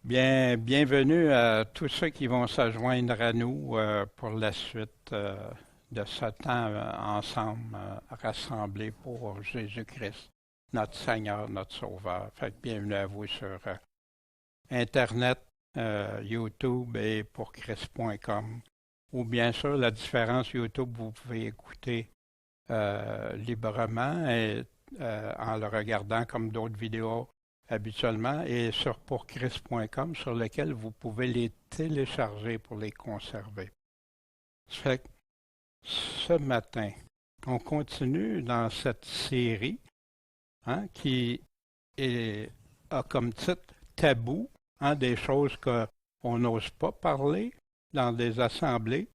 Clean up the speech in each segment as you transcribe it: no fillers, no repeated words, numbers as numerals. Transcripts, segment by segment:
Bien, bienvenue à tous ceux qui vont se joindre à nous pour la suite de ce temps ensemble, rassemblés pour Jésus-Christ, notre Seigneur, notre Sauveur. Fait que bienvenue à vous sur Internet, YouTube et pour Christ.com. Ou bien sûr, la différence YouTube, vous pouvez écouter librement et en le regardant comme d'autres vidéos habituellement et sur pourchrist.com sur lequel vous pouvez les télécharger pour les conserver. Ça fait que ce matin, on continue dans cette série qui a comme titre Tabou, des choses qu'on n'ose pas parler dans des assemblées,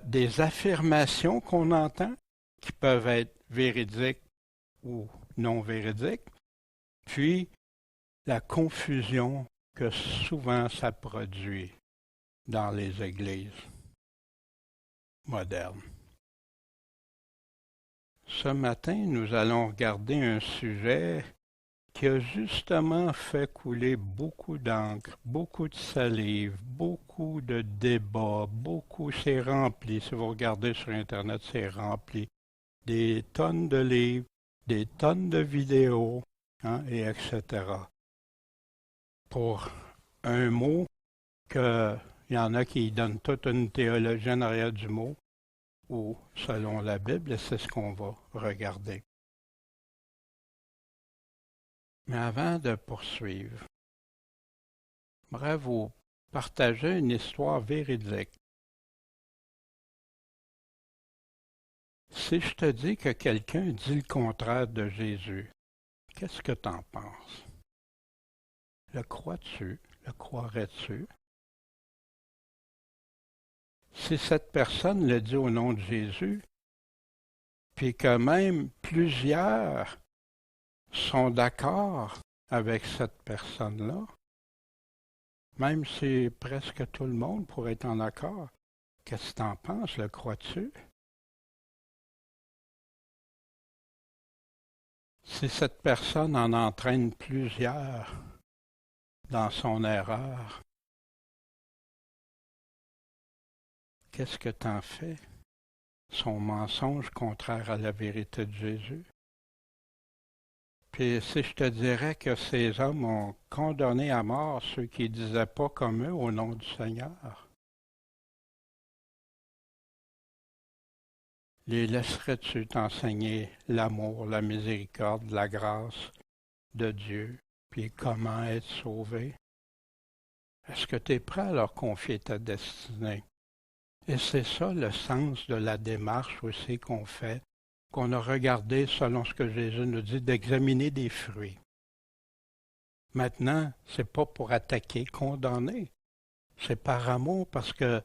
des affirmations qu'on entend qui peuvent être véridiques ou non véridiques, puis la confusion que souvent ça produit dans les églises modernes. Ce matin, nous allons regarder un sujet qui a justement fait couler beaucoup d'encre, beaucoup de salive, beaucoup de débats, c'est rempli. Si vous regardez sur Internet, c'est rempli. Des tonnes de livres, des tonnes de vidéos, et etc. Pour un mot qu'il y en a qui donnent toute une théologie en arrière du mot, ou selon la Bible, et c'est ce qu'on va regarder. Mais avant de poursuivre, j'aimerais vous partager une histoire véridique. Si je te dis que quelqu'un dit le contraire de Jésus, qu'est-ce que tu en penses? Le crois-tu? Le croirais-tu? Si cette personne le dit au nom de Jésus, puis que même plusieurs sont d'accord avec cette personne-là, même si presque tout le monde pourrait être en accord, qu'est-ce que tu en penses? Le crois-tu? Si cette personne en entraîne plusieurs dans son erreur, qu'est-ce que tu en fais? Son mensonge contraire à la vérité de Jésus? Puis si je te dirais que ces hommes ont condamné à mort ceux qui ne disaient pas comme eux au nom du Seigneur, les laisserais-tu t'enseigner l'amour, la miséricorde, la grâce de Dieu, puis comment être sauvé? Est-ce que tu es prêt à leur confier ta destinée? Et c'est ça le sens de la démarche aussi qu'on fait, qu'on a regardé selon ce que Jésus nous dit, d'examiner des fruits. Maintenant, c'est pas pour attaquer, condamner. C'est par amour parce que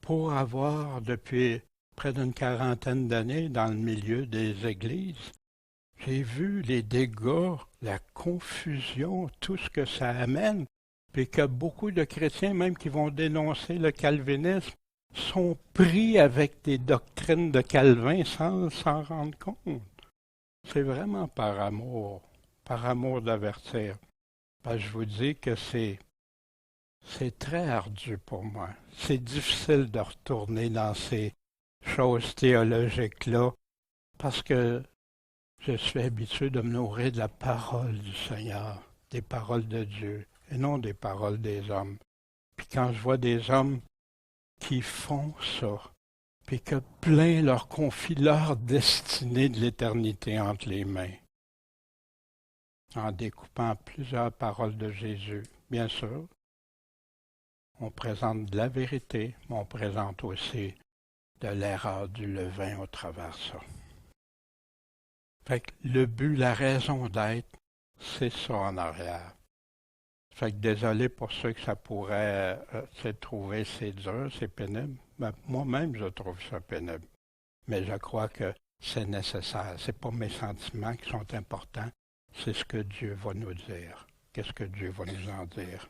pour avoir depuis près d'une quarantaine d'années dans le milieu des églises, j'ai vu les dégâts, la confusion, tout ce que ça amène, puis que beaucoup de chrétiens, même qui vont dénoncer le calvinisme, sont pris avec des doctrines de Calvin sans s'en rendre compte. C'est vraiment par amour d'avertir. Parce que je vous dis que c'est très ardu pour moi. C'est difficile de retourner dans ces choses théologiques-là parce que je suis habitué de me nourrir de la parole du Seigneur, des paroles de Dieu et non des paroles des hommes. Puis quand je vois des hommes qui font ça, puis que plein leur confie leur destinée de l'éternité entre les mains, en découpant plusieurs paroles de Jésus. Bien sûr, on présente de la vérité, mais on présente aussi de l'erreur du levain au travers de ça. Fait que le but, la raison d'être, c'est ça en arrière. Fait que désolé pour ceux que ça pourrait trouver c'est dur, c'est pénible. Ben, moi-même, je trouve ça pénible. Mais je crois que c'est nécessaire. C'est pas mes sentiments qui sont importants, c'est ce que Dieu va nous dire. Qu'est-ce que Dieu va nous en dire?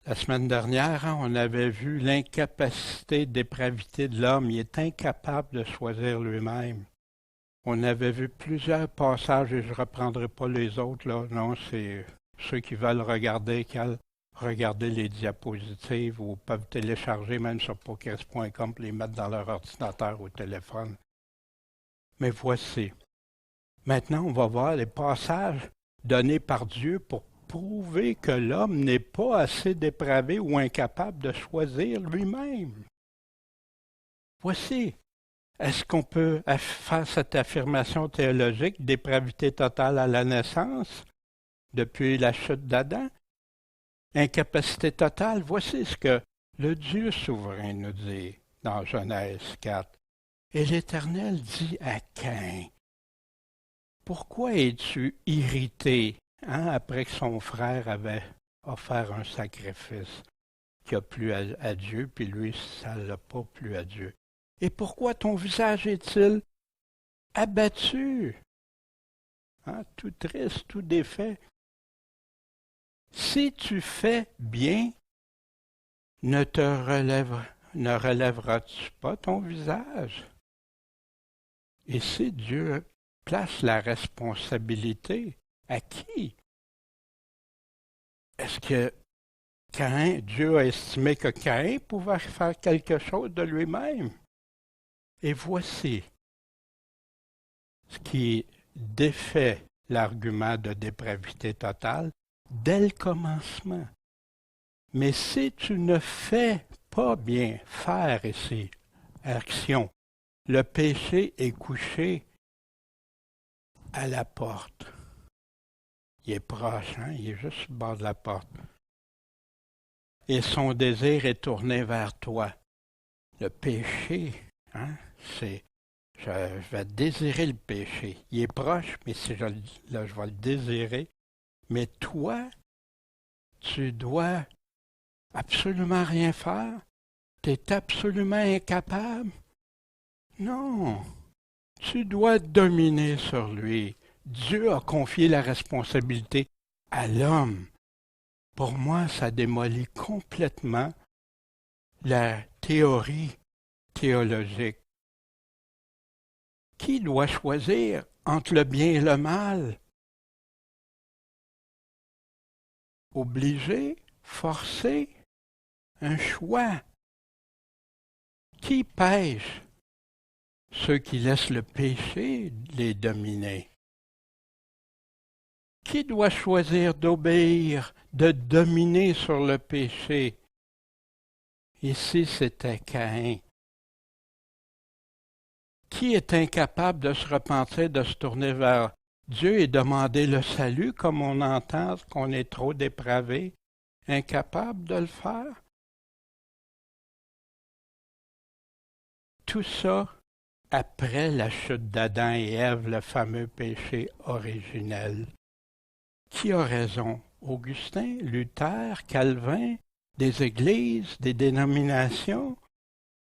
La semaine dernière, on avait vu l'incapacité, dépravité de l'homme. Il est incapable de choisir lui-même. On avait vu plusieurs passages, et je ne reprendrai pas les autres, là. Non, Ceux qui veulent regarder, regarder les diapositives ou peuvent télécharger même sur pocris.com pour les mettre dans leur ordinateur ou téléphone. Mais voici. Maintenant, on va voir les passages donnés par Dieu pour prouver que l'homme n'est pas assez dépravé ou incapable de choisir lui-même. Voici. Est-ce qu'on peut faire cette affirmation théologique, dépravité totale à la naissance, depuis la chute d'Adam? Incapacité totale, voici ce que le Dieu souverain nous dit dans Genèse 4. Et l'Éternel dit à Caïn, « Pourquoi es-tu irrité après que son frère avait offert un sacrifice qui a plu à Dieu, puis lui, ça ne l'a pas plu à Dieu? Et pourquoi ton visage est-il abattu? » Tout triste, tout défait. Si tu fais bien, ne relèveras-tu pas ton visage? Et si Dieu place la responsabilité, à qui? Est-ce que Dieu a estimé que Caïn pouvait faire quelque chose de lui-même? Et voici ce qui défait l'argument de dépravité totale dès le commencement. Mais si tu ne fais pas bien, faire ici, action, le péché est couché à la porte. Il est proche, il est juste sur le bord de la porte. Et son désir est tourné vers toi. Le péché, c'est je vais désirer le péché. Il est proche, mais si je vais le désirer. Mais toi, tu dois absolument rien faire. Tu es absolument incapable. Non, tu dois dominer sur lui. Dieu a confié la responsabilité à l'homme. Pour moi, ça démolit complètement la théorie théologique. Qui doit choisir entre le bien et le mal? Obligé, forcé, un choix. Qui pêche? Ceux qui laissent le péché les dominer. Qui doit choisir d'obéir, de dominer sur le péché? Ici, c'était Caïn. Qui est incapable de se repentir, de se tourner vers Dieu et demander le salut, comme on entend qu'on est trop dépravé, incapable de le faire? Tout ça après la chute d'Adam et Ève, le fameux péché originel. Qui a raison? Augustin, Luther, Calvin, des églises, des dénominations?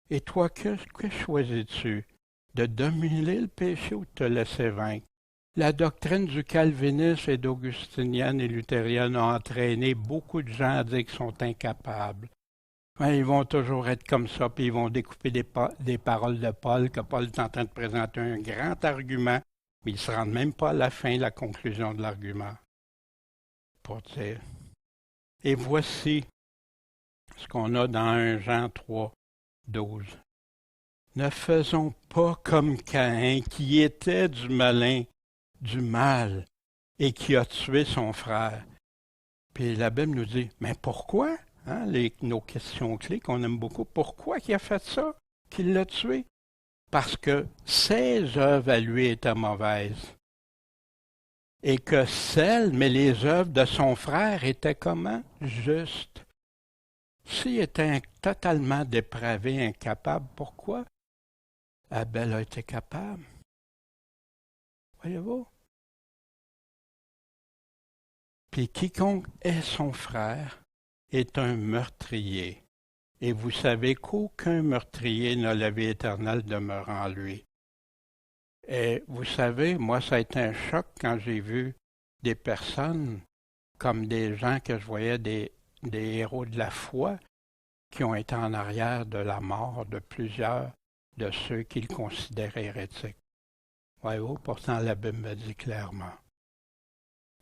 Et toi, que choisis-tu? De dominer le péché ou de te laisser vaincre? La doctrine du calvinisme et d'augustinienne et luthérienne a entraîné beaucoup de gens à dire qu'ils sont incapables. Ils vont toujours être comme ça, puis ils vont découper des paroles de Paul, que Paul est en train de présenter un grand argument, mais ils ne se rendent même pas à la fin, la conclusion de l'argument. Pour dire. Et voici ce qu'on a dans 1 Jean 3, 12. Ne faisons pas comme Caïn, qui était du malin, du mal, et qui a tué son frère. Puis la Bible nous dit, mais pourquoi? Nos questions clés qu'on aime beaucoup. Pourquoi il a fait ça? Qu'il l'a tué? Parce que ses œuvres à lui étaient mauvaises. Et que mais les œuvres de son frère étaient comment? Justes. S'il était totalement dépravé, incapable, pourquoi Abel a été capable? Voyez-vous? Puis quiconque est son frère est un meurtrier. Et vous savez qu'aucun meurtrier n'a la vie éternelle demeurant en lui. Et vous savez, moi, ça a été un choc quand j'ai vu des personnes comme des gens que je voyais, des héros de la foi, qui ont été en arrière de la mort de plusieurs de ceux qu'ils considéraient hérétiques. Voyez-vous, pourtant la Bible me dit clairement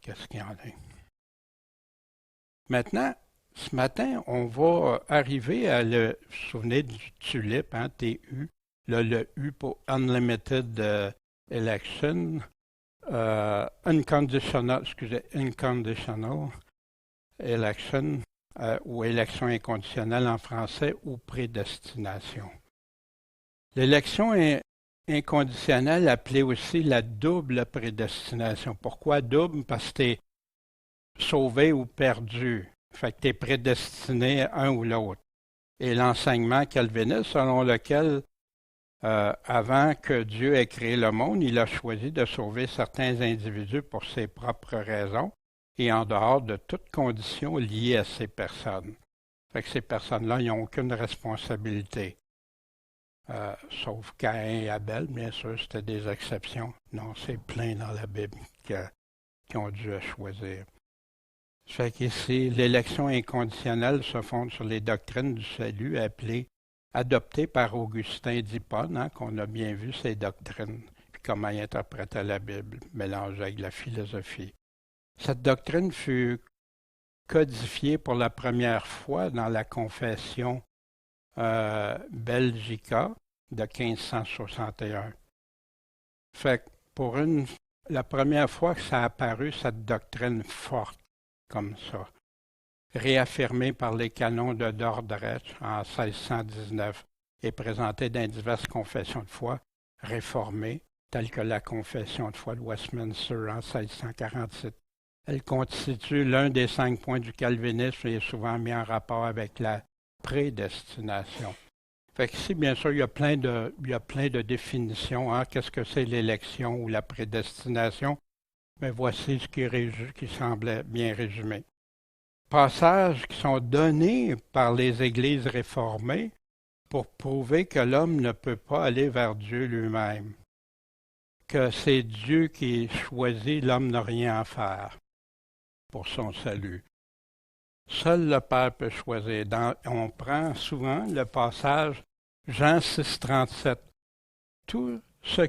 qu'est-ce qu'il y en a. Maintenant, ce matin, on va arriver à vous vous souvenez du TULIP, hein, TU, le U pour Unlimited Election, unconditional election, ou élection inconditionnelle en français, ou prédestination. L'élection inconditionnelle, appelée aussi la double prédestination. Pourquoi double? Parce que tu es sauvé ou perdu. Fait que tu es prédestiné à un ou l'autre. Et l'enseignement calviniste selon lequel, avant que Dieu ait créé le monde, il a choisi de sauver certains individus pour ses propres raisons et en dehors de toute condition liée à ces personnes. Fait que ces personnes-là, ils n'ont aucune responsabilité. Sauf Caïn et Abel, bien sûr, c'était des exceptions. Non, c'est plein dans la Bible qui ont dû choisir. Fait qu'ici, l'élection inconditionnelle se fonde sur les doctrines du salut adoptées par Augustin d'Hippone, hein, qu'on a bien vu ces doctrines, puis comment il interprétait la Bible, mélangée avec la philosophie. Cette doctrine fut codifiée pour la première fois dans la confession Belgica de 1561. Fait que pour la première fois que ça a apparu, cette doctrine forte comme ça, réaffirmée par les canons de Dordrecht en 1619 et présentée dans diverses confessions de foi réformées, telles que la confession de foi de Westminster en 1647. Elle constitue l'un des 5 points du calvinisme et est souvent mis en rapport avec la prédestination. Fait qu'ici, bien sûr, il y a plein de définitions. Hein? Qu'est-ce que c'est l'élection ou la prédestination? Mais voici ce qui semblait bien résumé. Passages qui sont donnés par les Églises réformées pour prouver que l'homme ne peut pas aller vers Dieu lui-même, que c'est Dieu qui choisit, l'homme n'a rien à faire pour son salut. Seul le Père peut choisir. On prend souvent le passage Jean 6, 37. Tout ce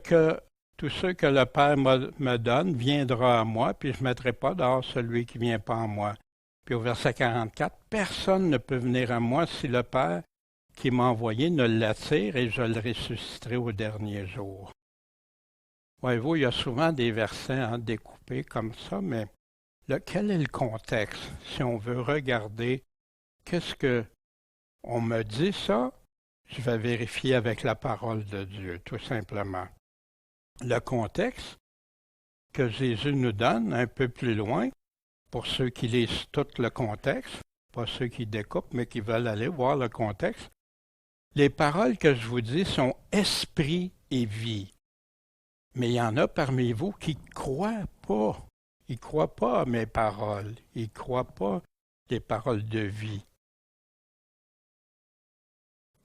que le Père me donne viendra à moi, puis je ne mettrai pas dehors celui qui ne vient pas à moi. Puis au verset 44, personne ne peut venir à moi si le Père qui m'a envoyé ne l'attire et je le ressusciterai au dernier jour. Voyez-vous, il y a souvent des versets découpés comme ça, mais quel est le contexte? Si on veut regarder, qu'est-ce que on me dit ça? Je vais vérifier avec la parole de Dieu, tout simplement. Le contexte que Jésus nous donne un peu plus loin, pour ceux qui lisent tout le contexte, pas ceux qui découpent, mais qui veulent aller voir le contexte, les paroles que je vous dis sont esprit et vie. Mais il y en a parmi vous qui ne croient pas. Ils ne croient pas à mes paroles. Ils ne croient pas les paroles de vie.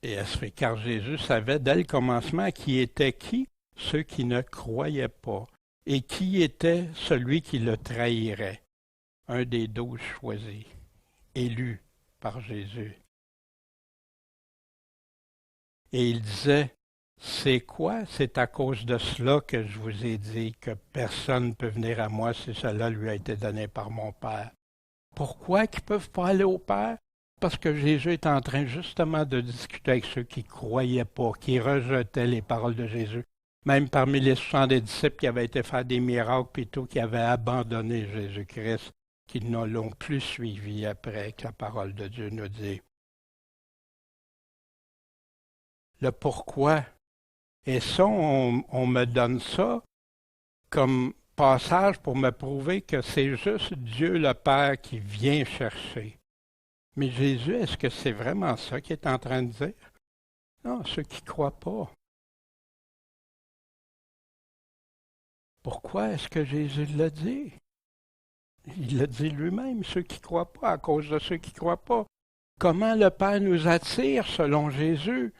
Et car Jésus savait dès le commencement qui était qui? Ceux qui ne croyaient pas. Et qui était celui qui le trahirait? Un des 12 choisis, élu par Jésus. Et il disait, c'est quoi? C'est à cause de cela que je vous ai dit que personne ne peut venir à moi si cela lui a été donné par mon Père. Pourquoi qu'ils ne peuvent pas aller au Père? Parce que Jésus est en train justement de discuter avec ceux qui ne croyaient pas, qui rejetaient les paroles de Jésus. Même parmi les 70 disciples qui avaient été faire des miracles, plutôt qui avaient abandonné Jésus-Christ, qui ne l'ont plus suivi après que la parole de Dieu nous dit. Le pourquoi. Et ça, on me donne ça comme passage pour me prouver que c'est juste Dieu le Père qui vient chercher. Mais Jésus, est-ce que c'est vraiment ça qu'il est en train de dire? Non, ceux qui ne croient pas. Pourquoi est-ce que Jésus l'a dit? Il l'a dit lui-même, ceux qui ne croient pas, à cause de ceux qui ne croient pas. Comment le Père nous attire selon Jésus?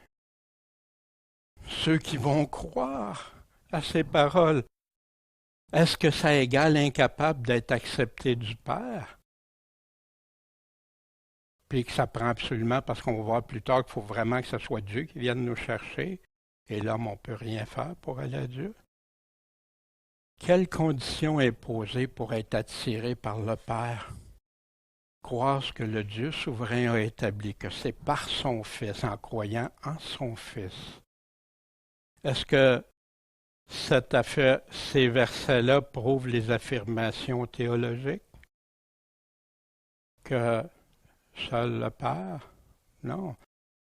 Ceux qui vont croire à ses paroles. Est-ce que ça égale incapable d'être accepté du Père? Puis que ça prend absolument, parce qu'on va voir plus tard qu'il faut vraiment que ce soit Dieu qui vienne nous chercher, et l'homme, on ne peut rien faire pour aller à Dieu. Quelle condition est posée pour être attiré par le Père? croire ce que le Dieu souverain a établi, que c'est par son Fils, en croyant en son Fils. Est-ce que ces versets-là prouvent les affirmations théologiques? Que seul le Père? Non.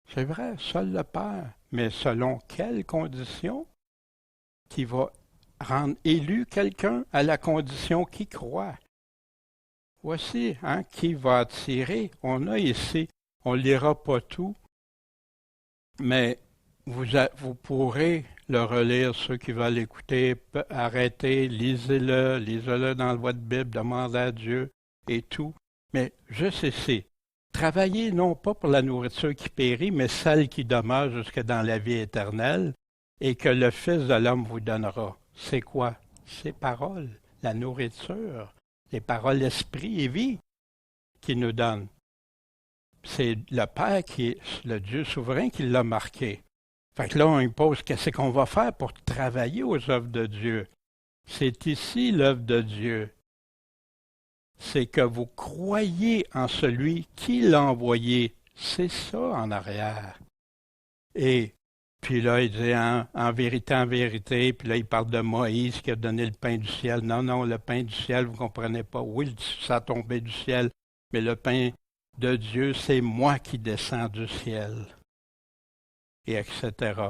C'est vrai, seul le Père. Mais selon quelles conditions? Qui va rendre élu quelqu'un à la condition qu'il croit. Voici, qui va attirer. On a ici, on ne lira pas tout, mais vous pourrez le relire, ceux qui veulent l'écouter, arrêtez, lisez-le dans votre Bible, demandez à Dieu et tout. Mais juste ici, travaillez non pas pour la nourriture qui périt, mais celle qui demeure jusque dans la vie éternelle et que le Fils de l'homme vous donnera. C'est quoi? Ces paroles, la nourriture, les paroles esprit et vie qui nous donne. C'est le Père qui est le Dieu souverain qui l'a marqué. Fait que là, on lui pose qu'est-ce qu'on va faire pour travailler aux œuvres de Dieu. C'est ici l'œuvre de Dieu. C'est que vous croyez en celui qui l'a envoyé. C'est ça en arrière. Et puis là, il dit en vérité, puis là, il parle de Moïse qui a donné le pain du ciel. Non, le pain du ciel, vous ne comprenez pas. Oui, ça a tombé du ciel, mais le pain de Dieu, c'est moi qui descends du ciel. Et etc.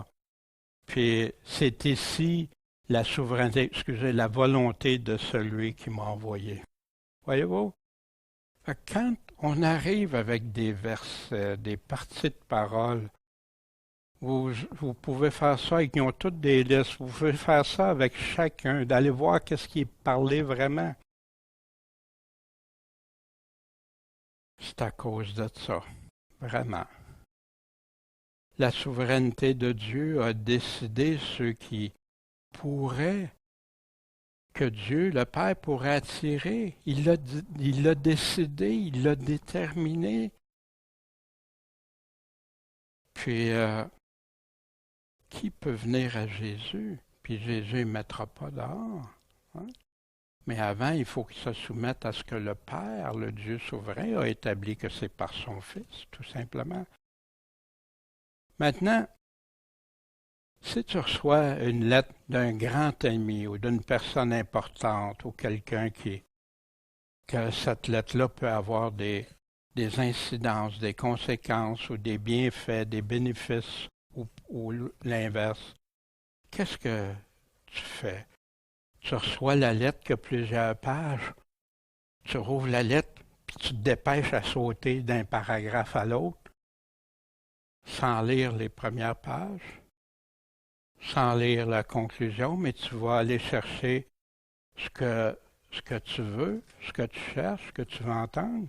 Puis c'est ici la souveraineté, la volonté de celui qui m'a envoyé. Voyez-vous? Quand on arrive avec des versets, des parties de paroles, vous pouvez faire ça, ils ont toutes des listes, vous pouvez faire ça avec chacun, d'aller voir qu'est-ce qui est parlé vraiment. C'est à cause de ça, vraiment. La souveraineté de Dieu a décidé ce qui pourrait, que Dieu, le Père, pourrait attirer. Il l'a décidé, il l'a déterminé. Puis, qui peut venir à Jésus? Puis Jésus ne mettra pas dehors. Hein? Mais avant, il faut qu'il se soumette à ce que le Père, le Dieu souverain, a établi que c'est par son Fils, tout simplement. Maintenant, si tu reçois une lettre d'un grand ami ou d'une personne importante ou quelqu'un que cette lettre-là peut avoir des incidences, des conséquences ou des bienfaits, des bénéfices ou l'inverse, qu'est-ce que tu fais? Tu reçois la lettre qui a plusieurs pages, tu rouvres la lettre, puis tu te dépêches à sauter d'un paragraphe à l'autre, sans lire les premières pages, sans lire la conclusion, mais tu vas aller chercher ce que tu veux, ce que tu cherches, ce que tu veux entendre.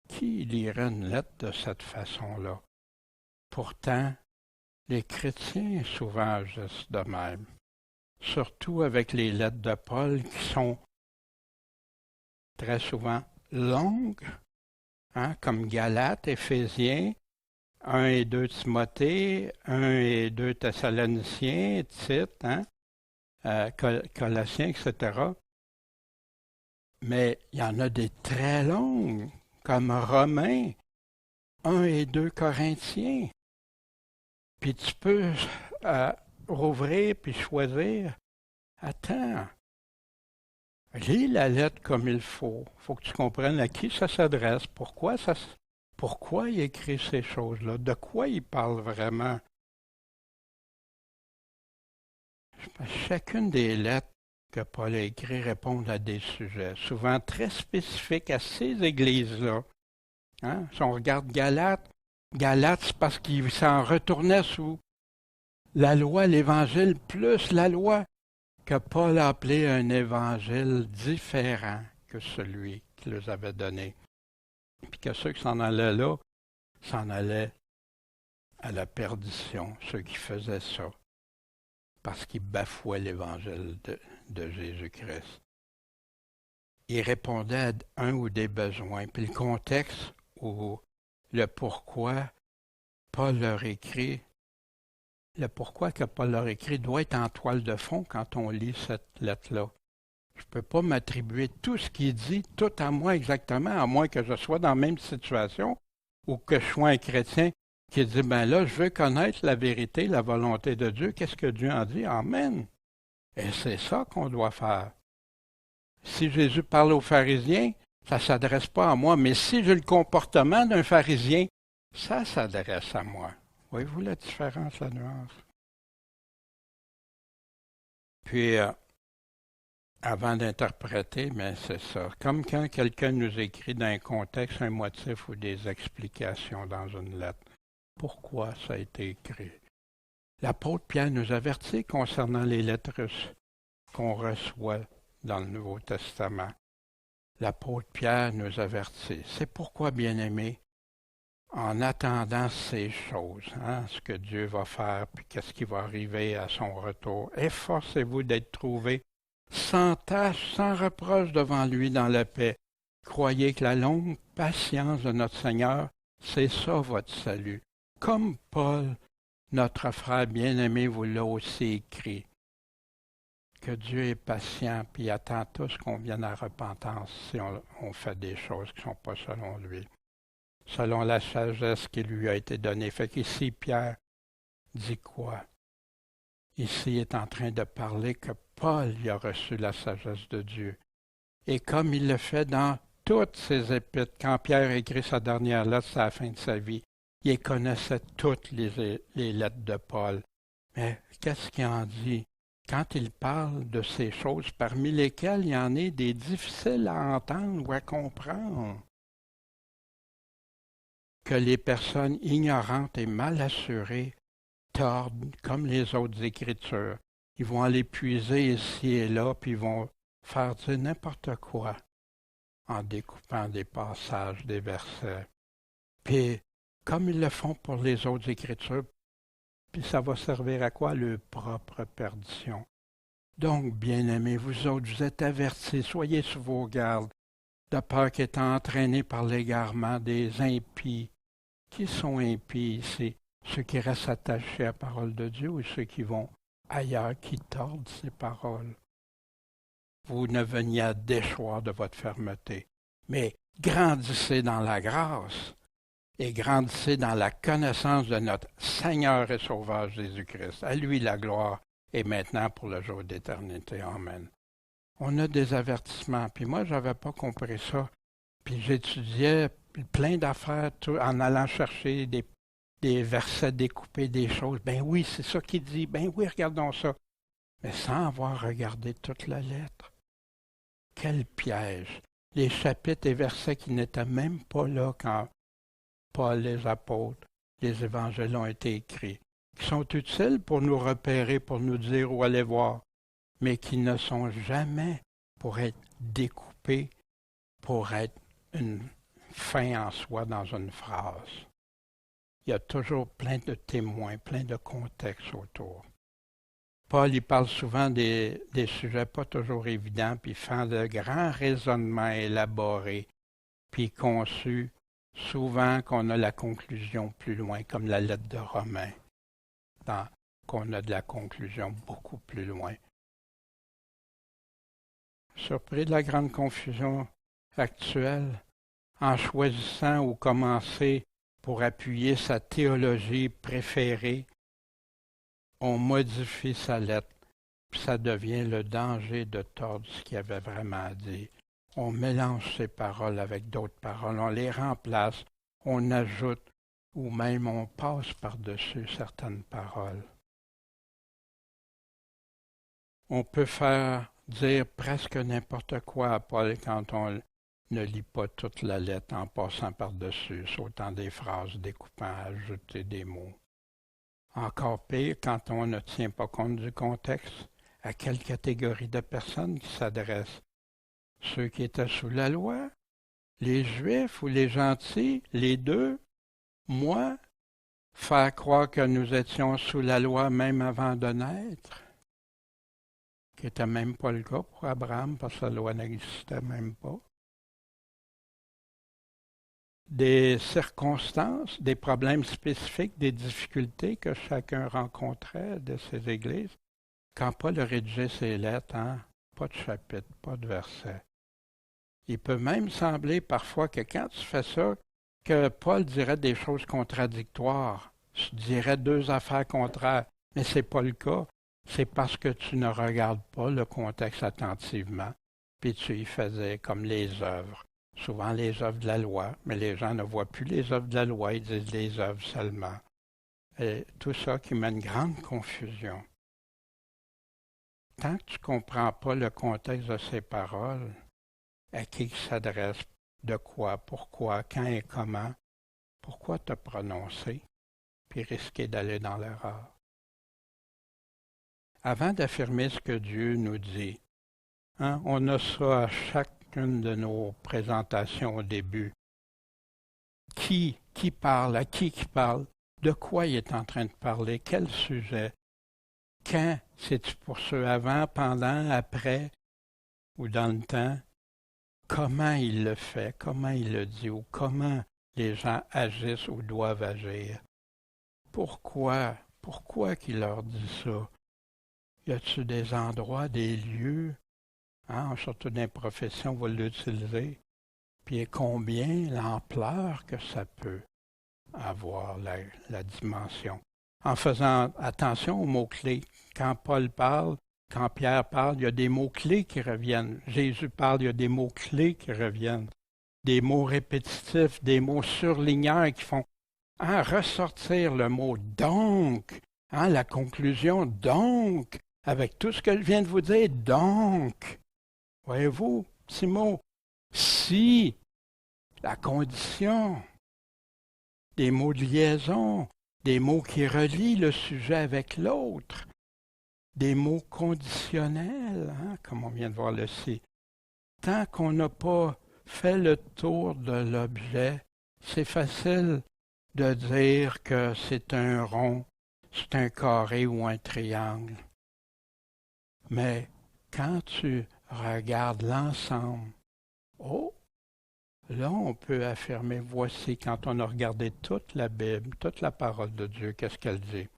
Qui lirait une lettre de cette façon-là? Pourtant, les chrétiens souvent agissent de même, surtout avec les lettres de Paul qui sont très souvent longues, comme Galates, Éphésiens, 1 et 2 Timothée, 1 et 2 Thessaloniciens, Tite, Colossiens, etc. Mais il y en a des très longues, comme Romains, 1 et 2 Corinthiens. Puis tu peux rouvrir puis choisir. Attends, lis la lettre comme il faut. Il faut que tu comprennes à qui ça s'adresse, pourquoi il écrit ces choses-là, de quoi il parle vraiment. Chacune des lettres que Paul a écrites répondent à des sujets, souvent très spécifiques à ces églises-là. Si on regarde Galates, c'est parce qu'il s'en retournait sous la loi, l'Évangile, plus la loi, que Paul a appelé un évangile différent que celui qu'il leur avait donné. Puis que ceux qui s'en allaient là, s'en allaient à la perdition, ceux qui faisaient ça, parce qu'ils bafouaient l'évangile de Jésus-Christ. Ils répondaient à un ou des besoins. Puis le contexte ou le pourquoi Paul leur écrit, le pourquoi que Paul leur écrit doit être en toile de fond quand on lit cette lettre-là. Je ne peux pas m'attribuer tout ce qu'il dit, tout à moi exactement, à moins que je sois dans la même situation ou que je sois un chrétien qui dit, ben là, je veux connaître la vérité, la volonté de Dieu. Qu'est-ce que Dieu en dit? Amen. Et c'est ça qu'on doit faire. Si Jésus parle aux pharisiens, ça ne s'adresse pas à moi, mais si j'ai le comportement d'un pharisien, ça s'adresse à moi. Voyez-vous la différence, la nuance? Puis, avant d'interpréter, mais c'est ça. Comme quand quelqu'un nous écrit d'un contexte, un motif ou des explications dans une lettre. Pourquoi ça a été écrit? L'apôtre Pierre nous avertit concernant les lettres qu'on reçoit dans le Nouveau Testament. L'apôtre Pierre nous avertit. C'est pourquoi, bien-aimés, en attendant ces choses, ce que Dieu va faire, puis qu'est-ce qui va arriver à son retour, efforcez-vous d'être trouvés sans tache, sans reproche devant lui dans la paix. Croyez que la longue patience de notre Seigneur, c'est ça votre salut. Comme Paul, notre frère bien-aimé, vous l'a aussi écrit. Que Dieu est patient, puis attend tous qu'on vienne à repentance si on fait des choses qui ne sont pas selon lui, selon la sagesse qui lui a été donnée. Fait qu'ici, Pierre dit quoi? Ici, il est en train de parler que Paul y a reçu la sagesse de Dieu. Et comme il le fait dans toutes ses épîtres, quand Pierre écrit sa dernière lettre, c'est à la fin de sa vie, il connaissait toutes les lettres de Paul. Mais qu'est-ce qu'il en dit? Quand il parle de ces choses, parmi lesquelles il y en a des difficiles à entendre ou à comprendre, que les personnes ignorantes et mal assurées tordent comme les autres Écritures. Ils vont aller puiser ici et là, puis ils vont faire dire n'importe quoi en découpant des passages, des versets. Puis, comme ils le font pour les autres Écritures, puis ça va servir à quoi? Leur propre perdition. Donc, bien-aimés, vous autres, vous êtes avertis, soyez sur vos gardes, de peur qu'étant entraînés par l'égarement des impies. Qui sont impies ici? Ceux qui restent attachés à la parole de Dieu ou ceux qui vont ailleurs, qui tordent ces paroles? Vous ne veniez à déchoir de votre fermeté, mais grandissez dans la grâce et grandissez dans la connaissance de notre Seigneur et Sauveur Jésus-Christ. À lui la gloire et maintenant pour le jour d'éternité. Amen. On a des avertissements, puis moi, je n'avais pas compris ça. Puis j'étudiais plein d'affaires en allant chercher des versets découpés, des choses. Ben oui, c'est ça qu'il dit. Ben oui, regardons ça. Mais sans avoir regardé toute la lettre. Quel piège! Les chapitres et versets qui n'étaient même pas là quand Paul, les apôtres, les évangiles ont été écrits, qui sont utiles pour nous repérer, pour nous dire où aller voir, mais qui ne sont jamais pour être découpés, pour être une fin en soi dans une phrase. Il y a toujours plein de témoins, plein de contextes autour. Paul, il parle souvent des sujets pas toujours évidents, puis il fait de grands raisonnements élaborés, puis conçus, souvent qu'on a la conclusion plus loin, comme la lettre de Romains, qu'on a de la conclusion beaucoup plus loin. Surpris de la grande confusion actuelle, en choisissant ou commencer pour appuyer sa théologie préférée, on modifie sa lettre, puis ça devient le danger de tordre ce qu'il avait vraiment à dire. On mélange ces paroles avec d'autres paroles, on les remplace, on ajoute, ou même on passe par-dessus certaines paroles. On peut faire dire presque n'importe quoi à Paul quand on ne lit pas toute la lettre en passant par-dessus, sautant des phrases, découpant, ajouter des mots. Encore pire, quand on ne tient pas compte du contexte, à quelle catégorie de personnes qui s'adressent? Ceux qui étaient sous la loi? Les Juifs ou les gentils? Les deux? Moi? Faire croire que nous étions sous la loi même avant de naître? Qui n'était même pas le cas pour Abraham, parce que la loi n'existait même pas. Des circonstances, des problèmes spécifiques, des difficultés que chacun rencontrait de ces églises. Quand Paul a rédigé ses lettres, pas de chapitre, pas de verset. Il peut même sembler parfois que quand tu fais ça, que Paul dirait des choses contradictoires, dirait deux affaires contraires, mais ce n'est pas le cas. C'est parce que tu ne regardes pas le contexte attentivement, puis tu y faisais comme les œuvres. Souvent les œuvres de la loi, mais les gens ne voient plus les œuvres de la loi, ils disent les œuvres seulement. Et tout ça qui met une grande confusion. Tant que tu ne comprends pas le contexte de ces paroles, à qui il s'adresse, de quoi, pourquoi, quand et comment, pourquoi te prononcer, puis risquer d'aller dans l'erreur. Avant d'affirmer ce que Dieu nous dit, hein, on a ça à chacune de nos présentations au début. Qui parle, à qui parle, de quoi il est en train de parler, quel sujet, quand, c'est-tu pour ceux avant, pendant, après ou dans le temps, comment il le fait, comment il le dit ou comment les gens agissent ou doivent agir. Pourquoi qu'il leur dit ça? Y a-t-il des endroits, des lieux, hein, surtout dans les professions, on va l'utiliser, puis combien l'ampleur que ça peut avoir, la dimension. En faisant attention aux mots-clés. Quand Paul parle, quand Pierre parle, il y a des mots-clés qui reviennent. Jésus parle, il y a des mots-clés qui reviennent. Des mots répétitifs, des mots surligneurs qui font ressortir le mot donc, la conclusion donc, avec tout ce que je viens de vous dire, donc. Voyez-vous, petit mot. Si, la condition, des mots de liaison, des mots qui relient le sujet avec l'autre, des mots conditionnels, comme on vient de voir le si. Tant qu'on n'a pas fait le tour de l'objet, c'est facile de dire que c'est un rond, c'est un carré ou un triangle. Mais quand tu regardes l'ensemble, là on peut affirmer, voici, quand on a regardé toute la Bible, toute la parole de Dieu, qu'est-ce qu'elle dit?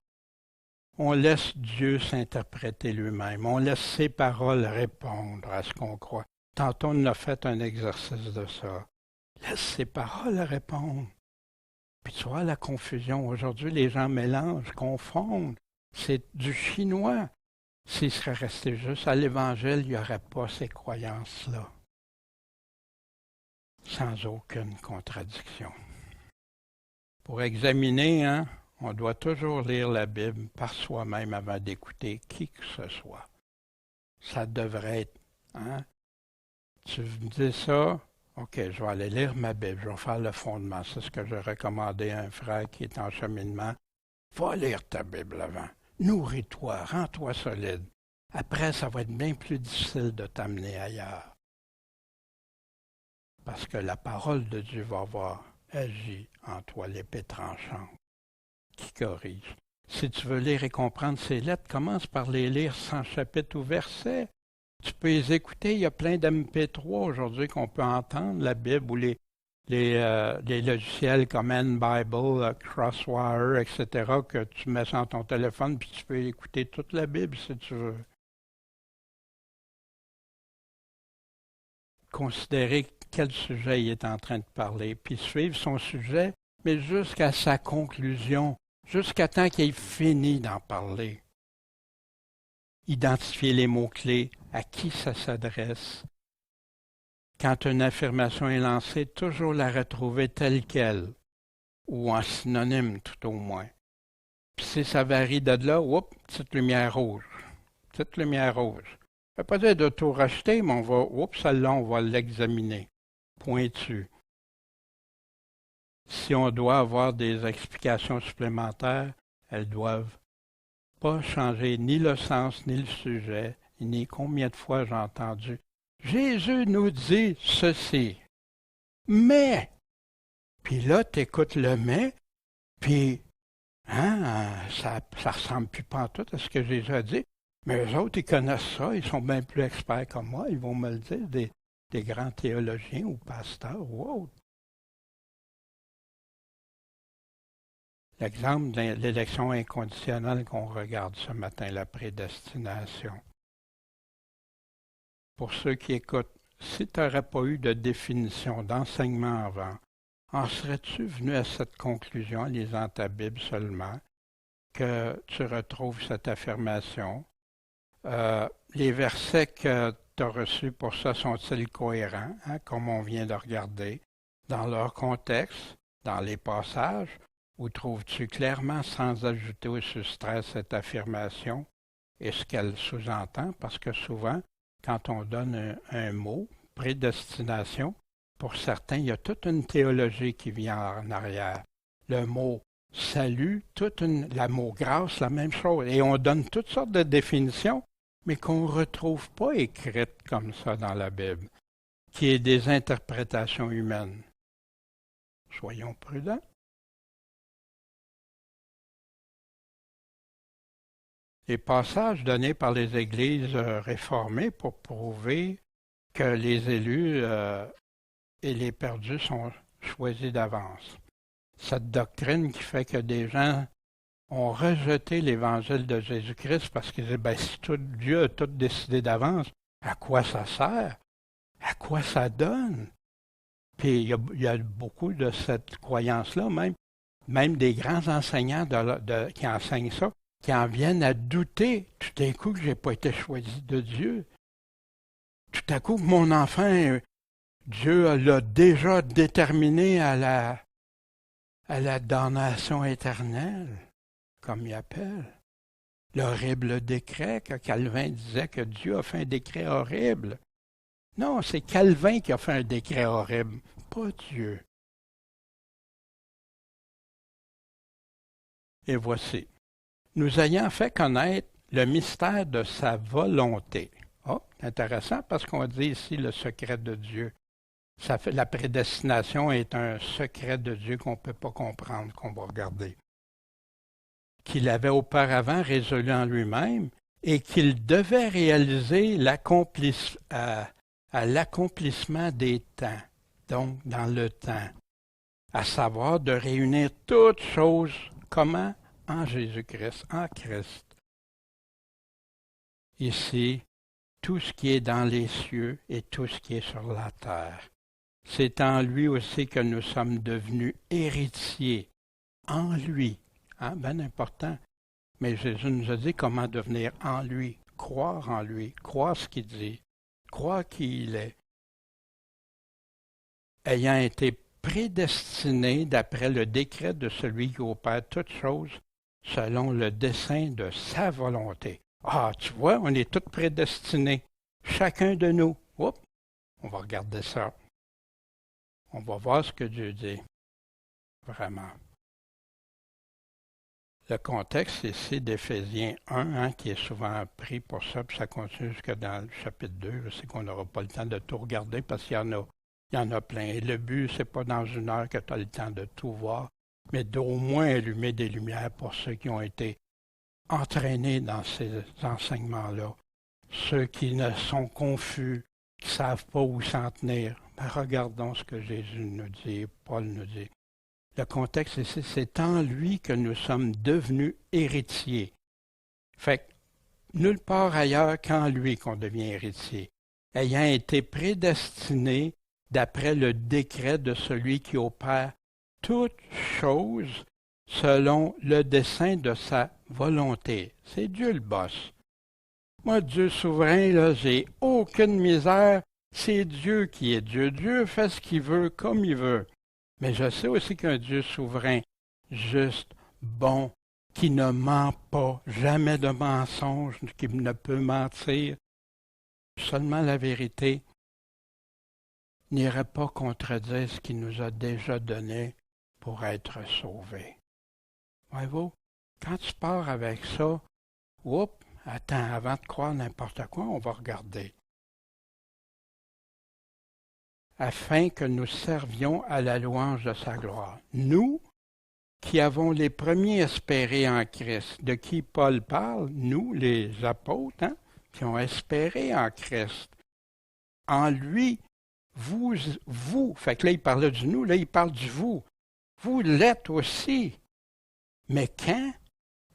On laisse Dieu s'interpréter lui-même, on laisse ses paroles répondre à ce qu'on croit. Tantôt on a fait un exercice de ça. Laisse ses paroles répondre. Puis tu vois la confusion. Aujourd'hui, les gens mélangent, confondent. C'est du chinois. S'il serait resté juste à l'Évangile, il n'y aurait pas ces croyances-là. Sans aucune contradiction. Pour examiner, on doit toujours lire la Bible par soi-même avant d'écouter qui que ce soit. Ça devrait être, tu me dis ça, OK, je vais aller lire ma Bible, je vais faire le fondement. C'est ce que je recommandais à un frère qui est en cheminement. Va lire ta Bible avant. Nourris-toi, rends-toi solide. Après, ça va être bien plus difficile de t'amener ailleurs. Parce que la parole de Dieu va avoir agi en toi l'épée tranchante qui corrige. Si tu veux lire et comprendre ces lettres, commence par les lire sans chapitre ou verset. Tu peux les écouter, il y a plein d'MP3 aujourd'hui qu'on peut entendre, la Bible ou les logiciels comme N-Bible, Crosswire, etc., que tu mets sur ton téléphone, puis tu peux écouter toute la Bible si tu veux. Considérer quel sujet il est en train de parler, puis suivre son sujet, mais jusqu'à sa conclusion, jusqu'à temps qu'il ait fini d'en parler. Identifier les mots-clés, à qui ça s'adresse. Quand une affirmation est lancée, toujours la retrouver telle qu'elle, ou en synonyme tout au moins. Puis si ça varie de là, petite lumière rouge. Petite lumière rouge. Ça ne veut pas dire de tout racheter, mais celle-là, on va l'examiner. Pointu. Si on doit avoir des explications supplémentaires, elles doivent pas changer ni le sens, ni le sujet, ni combien de fois j'ai entendu. Jésus nous dit ceci. Mais, puis là, tu écoutes le mais, puis, ça ressemble plus pantoute à ce que Jésus a dit. Mais eux autres, ils connaissent ça, ils sont bien plus experts que moi, ils vont me le dire, des grands théologiens ou pasteurs ou autres. L'exemple de l'élection inconditionnelle qu'on regarde ce matin, la prédestination. pour ceux qui écoutent, si tu n'aurais pas eu de définition, d'enseignement avant, en serais-tu venu à cette conclusion en lisant ta Bible seulement, que tu retrouves cette affirmation? Les versets que tu as reçus pour ça sont-ils cohérents, hein, comme on vient de regarder, dans leur contexte, dans les passages, ou trouves-tu clairement, sans ajouter ou soustraire cette affirmation et ce qu'elle sous-entend? Parce que souvent, quand on donne un mot, prédestination, pour certains, il y a toute une théologie qui vient en arrière. Le mot salut, le mot grâce, la même chose. Et on donne toutes sortes de définitions, mais qu'on ne retrouve pas écrites comme ça dans la Bible, qui est des interprétations humaines. Soyons prudents. Les passages donnés par les églises réformées pour prouver que les élus et les perdus sont choisis d'avance. Cette doctrine qui fait que des gens ont rejeté l'évangile de Jésus-Christ parce qu'ils disaient, ben, si Dieu a tout décidé d'avance, à quoi ça sert? À quoi ça donne? Puis il y a beaucoup de cette croyance-là, même des grands enseignants qui enseignent ça, qui en viennent à douter tout d'un coup que je n'ai pas été choisi de Dieu. Tout à coup, mon enfant, Dieu l'a déjà déterminé à la damnation éternelle, comme il appelle. L'horrible décret que Calvin disait que Dieu a fait un décret horrible. Non, c'est Calvin qui a fait un décret horrible, pas Dieu. Et voici. Nous ayant fait connaître le mystère de sa volonté. Oh, intéressant parce qu'on dit ici le secret de Dieu. La prédestination est un secret de Dieu qu'on ne peut pas comprendre, qu'on va regarder. Qu'il avait auparavant résolu en lui-même et qu'il devait réaliser à l'accomplissement des temps, donc dans le temps, à savoir de réunir toutes choses, comment? En Jésus-Christ, en Christ. Ici, tout ce qui est dans les cieux et tout ce qui est sur la terre. C'est en lui aussi que nous sommes devenus héritiers. En lui. Hein, bien important. Mais Jésus nous a dit comment devenir en lui, croire en lui, croire ce qu'il dit, croire qui il est. Ayant été prédestiné d'après le décret de celui qui opère toutes choses selon le dessein de sa volonté. Ah, tu vois, on est tous prédestinés, chacun de nous. Oups, on va regarder ça. On va voir ce que Dieu dit. Vraiment. Le contexte ici d'Éphésiens 1, hein, qui est souvent pris pour ça, puis ça continue jusque dans le chapitre 2. Je sais qu'on n'aura pas le temps de tout regarder parce qu'il y en a plein. Et le but, c'est pas dans une heure que tu as le temps de tout voir, mais d'au moins allumer des lumières pour ceux qui ont été entraînés dans ces enseignements-là. Ceux qui ne sont confus, qui ne savent pas où s'en tenir. Ben, regardons ce que Jésus nous dit, Paul nous dit. Le contexte ici, c'est en lui que nous sommes devenus héritiers. Fait que nulle part ailleurs qu'en lui qu'on devient héritier, ayant été prédestinés d'après le décret de celui qui opère toutes choses selon le dessein de sa volonté. C'est Dieu le boss. Moi, Dieu souverain, là, j'ai aucune misère. C'est Dieu qui est Dieu. Dieu fait ce qu'il veut comme il veut. Mais je sais aussi qu'un Dieu souverain, juste, bon, qui ne ment pas, jamais de mensonge, qui ne peut mentir, seulement la vérité, n'irait pas contredire ce qu'il nous a déjà donné pour être sauvés. Voyez-vous, quand tu pars avec ça, oups, attends, avant de croire n'importe quoi, on va regarder. Afin que nous servions à la louange de sa gloire. Nous, qui avons les premiers espérés en Christ, de qui Paul parle, nous, les apôtres, hein, qui ont espéré en Christ. En lui, vous, fait que là, il parlait du nous, là, il parle du vous. Vous l'êtes aussi. Mais quand?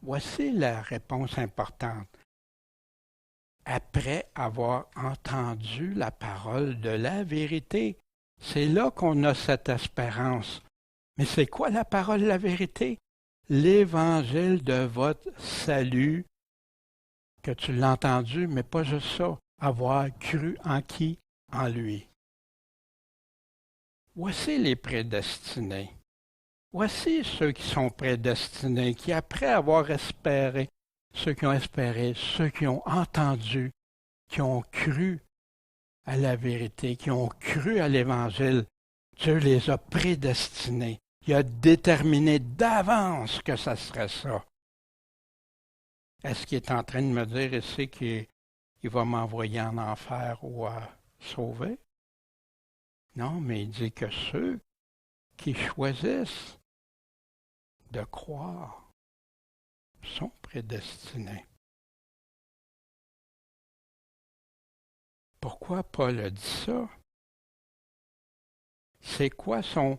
Voici la réponse importante. après avoir entendu la parole de la vérité. C'est là qu'on a cette espérance. Mais c'est quoi la parole de la vérité? L'évangile de votre salut, que tu l'as entendu, mais pas juste ça, avoir cru en qui? En lui. Voici les prédestinés. Voici ceux qui sont prédestinés, qui après avoir espéré, ceux qui ont espéré, ceux qui ont entendu, qui ont cru à la vérité, qui ont cru à l'Évangile, Dieu les a prédestinés. Il a déterminé d'avance que ça serait ça. Est-ce qu'il est en train de me dire ici qu'il va m'envoyer en enfer ou à sauver? Non, mais il dit que ceux qui choisissent de croire sont prédestinés. Pourquoi Paul a dit ça? C'est quoi son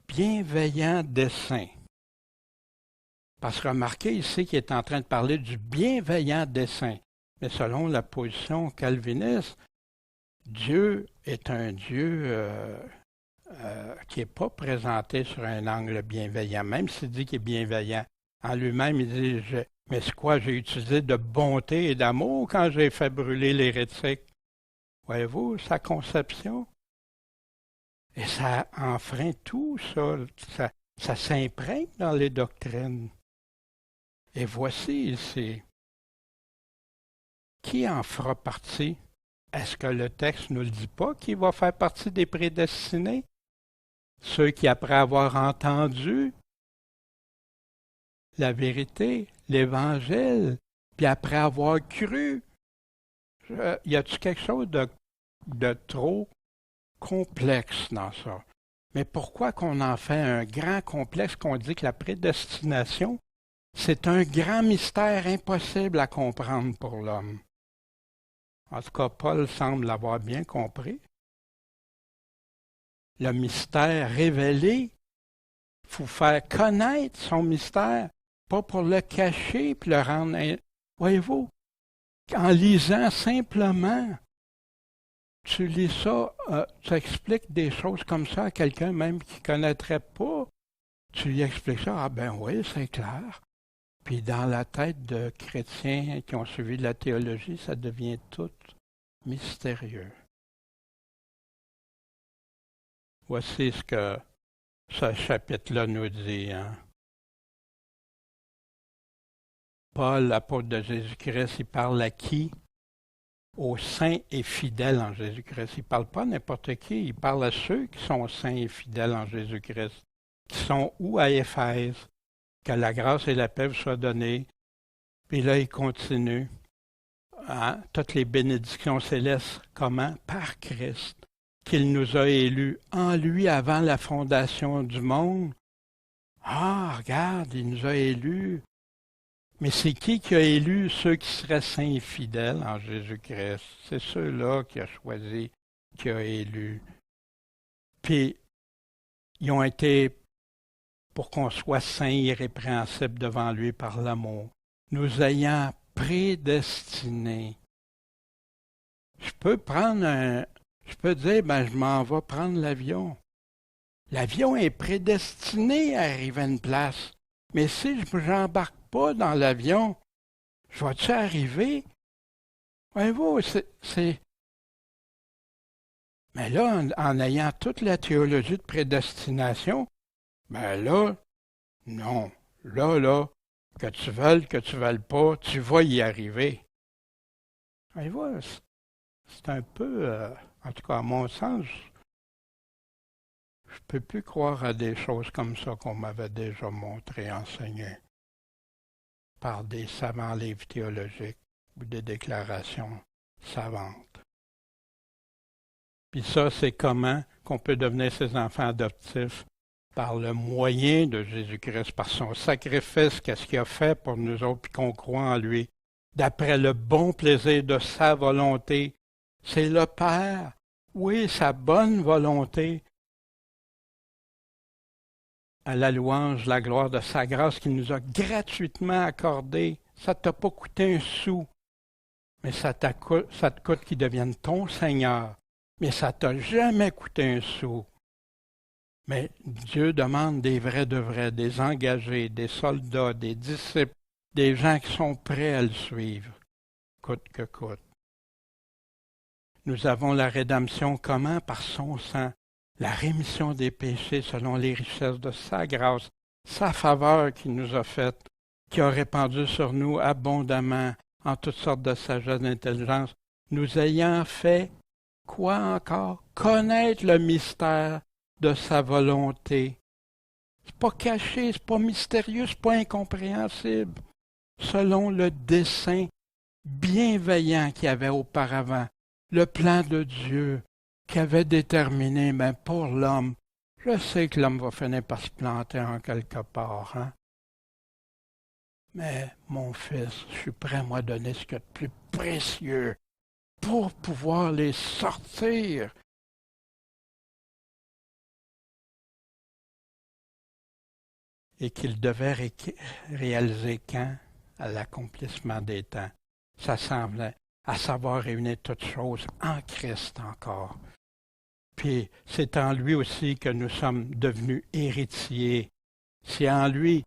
bienveillant dessein? Parce que remarquez ici qu'il est en train de parler du bienveillant dessein. Mais selon la position calviniste, Dieu est un Dieu qui n'est pas présenté sur un angle bienveillant, même s'il dit qu'il est bienveillant. En lui-même, il dit, mais c'est quoi, j'ai utilisé de bonté et d'amour quand j'ai fait brûler l'hérétique. Voyez-vous, sa conception. Et ça enfreint tout ça. Ça s'imprègne dans les doctrines. Et voici ici. Qui en fera partie? Est-ce que le texte ne nous le dit pas qui va faire partie des prédestinés? Ceux qui, après avoir entendu la vérité, l'Évangile, puis après avoir cru, y a-t-il quelque chose de trop complexe dans ça? Mais pourquoi qu'on en fait un grand complexe, qu'on dit que la prédestination, c'est un grand mystère impossible à comprendre pour l'homme? En tout cas, Paul semble l'avoir bien compris. Le mystère révélé, il faut faire connaître son mystère, pas pour le cacher puis le rendre... Voyez-vous, en lisant simplement, tu lis ça, tu expliques des choses comme ça à quelqu'un même qui ne connaîtrait pas. Tu lui expliques ça, ah ben oui, c'est clair. Puis dans la tête de chrétiens qui ont suivi la théologie, ça devient tout mystérieux. Voici ce que ce chapitre-là nous dit. Hein. Paul, l'apôtre de Jésus-Christ, il parle à qui? Aux saints et fidèles en Jésus-Christ. Il ne parle pas à n'importe qui, il parle à ceux qui sont saints et fidèles en Jésus-Christ, qui sont où à Éphèse, que la grâce et la paix vous soient données. Puis là, il continue. Hein? Toutes les bénédictions célestes, comment? Par Christ, qu'il nous a élus en lui avant la fondation du monde. Ah, regarde, il nous a élus. Mais c'est qui a élu ceux qui seraient saints et fidèles en Jésus-Christ? C'est ceux-là qu'il a choisi, qu'il a élus. Puis, ils ont été pour qu'on soit saints et irrépréhensibles devant lui par l'amour, nous ayant prédestinés. Je peux dire, ben je m'en vais prendre l'avion. L'avion est prédestiné à arriver à une place. Mais si je n'embarque pas dans l'avion, je vais-tu arriver? Voyez-vous, c'est... Mais là, en ayant toute la théologie de prédestination, ben là, non. Là, que tu veuilles pas, tu vas y arriver. Voyez-vous, c'est un peu, en tout cas à mon sens, je ne peux plus croire à des choses comme ça qu'on m'avait déjà montré, enseigné par des savants livres théologiques ou des déclarations savantes. Puis ça, c'est comment qu'on peut devenir ses enfants adoptifs par le moyen de Jésus-Christ, par son sacrifice, qu'est-ce qu'il a fait pour nous autres, puis qu'on croit en lui, d'après le bon plaisir de sa volonté. C'est le Père, oui, sa bonne volonté, à la louange, la gloire de sa grâce qu'il nous a gratuitement accordée. Ça ne t'a pas coûté un sou. mais ça te coûte qu'il devienne ton Seigneur. Mais ça t'a jamais coûté un sou. Mais Dieu demande des vrais de vrais, des engagés, des soldats, des disciples, des gens qui sont prêts à le suivre, coûte que coûte. Nous avons la rédemption comment? Par son sang, la rémission des péchés selon les richesses de sa grâce, sa faveur qu'il nous a faite, qui a répandu sur nous abondamment en toutes sortes de sagesse d'intelligence, nous ayant fait, quoi encore? Connaître le mystère de sa volonté. C'est pas caché, c'est pas mystérieux, c'est pas incompréhensible. Selon le dessein bienveillant qu'il y avait auparavant, le plan de Dieu qui avait déterminé, mais pour l'homme, je sais que l'homme va finir par se planter en quelque part, hein? Mais, mon fils, je suis prêt à moi donner ce qu'il y a de plus précieux pour pouvoir les sortir. Et qu'il devait réaliser quand? À l'accomplissement des temps. Ça semblait à savoir réunir toutes choses en Christ encore. Puis c'est en lui aussi que nous sommes devenus héritiers. C'est en lui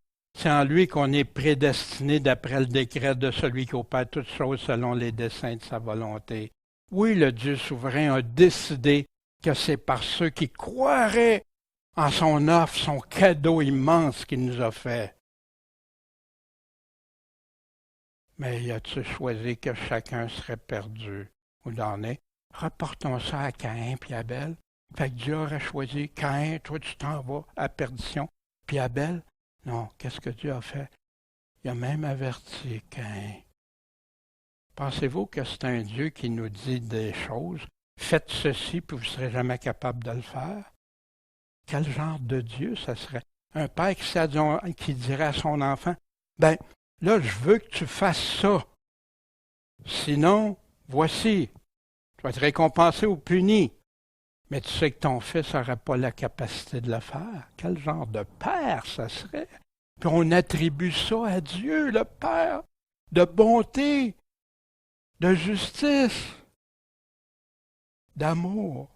qu'on est prédestinés d'après le décret de celui qui opère toutes choses selon les desseins de sa volonté. Oui, le Dieu souverain a décidé que c'est par ceux qui croiraient en son offre, son cadeau immense qu'il nous a fait. Mais y a-t-il choisi que chacun serait perdu ou damné? Reportons ça à Caïn puis Abel. Fait que Dieu aurait choisi Caïn, toi tu t'en vas à perdition. Puis Abel, non, qu'est-ce que Dieu a fait? Il a même averti Caïn. Pensez-vous que c'est un Dieu qui nous dit des choses? Faites ceci, puis vous ne serez jamais capable de le faire? Quel genre de Dieu ça serait? Un père qui dirait à son enfant, ben, là, je veux que tu fasses ça. Sinon, voici, tu vas être récompensé ou puni. Mais tu sais que ton fils n'aurait pas la capacité de le faire. Quel genre de père ça serait? Puis on attribue ça à Dieu, le Père, de bonté, de justice, d'amour.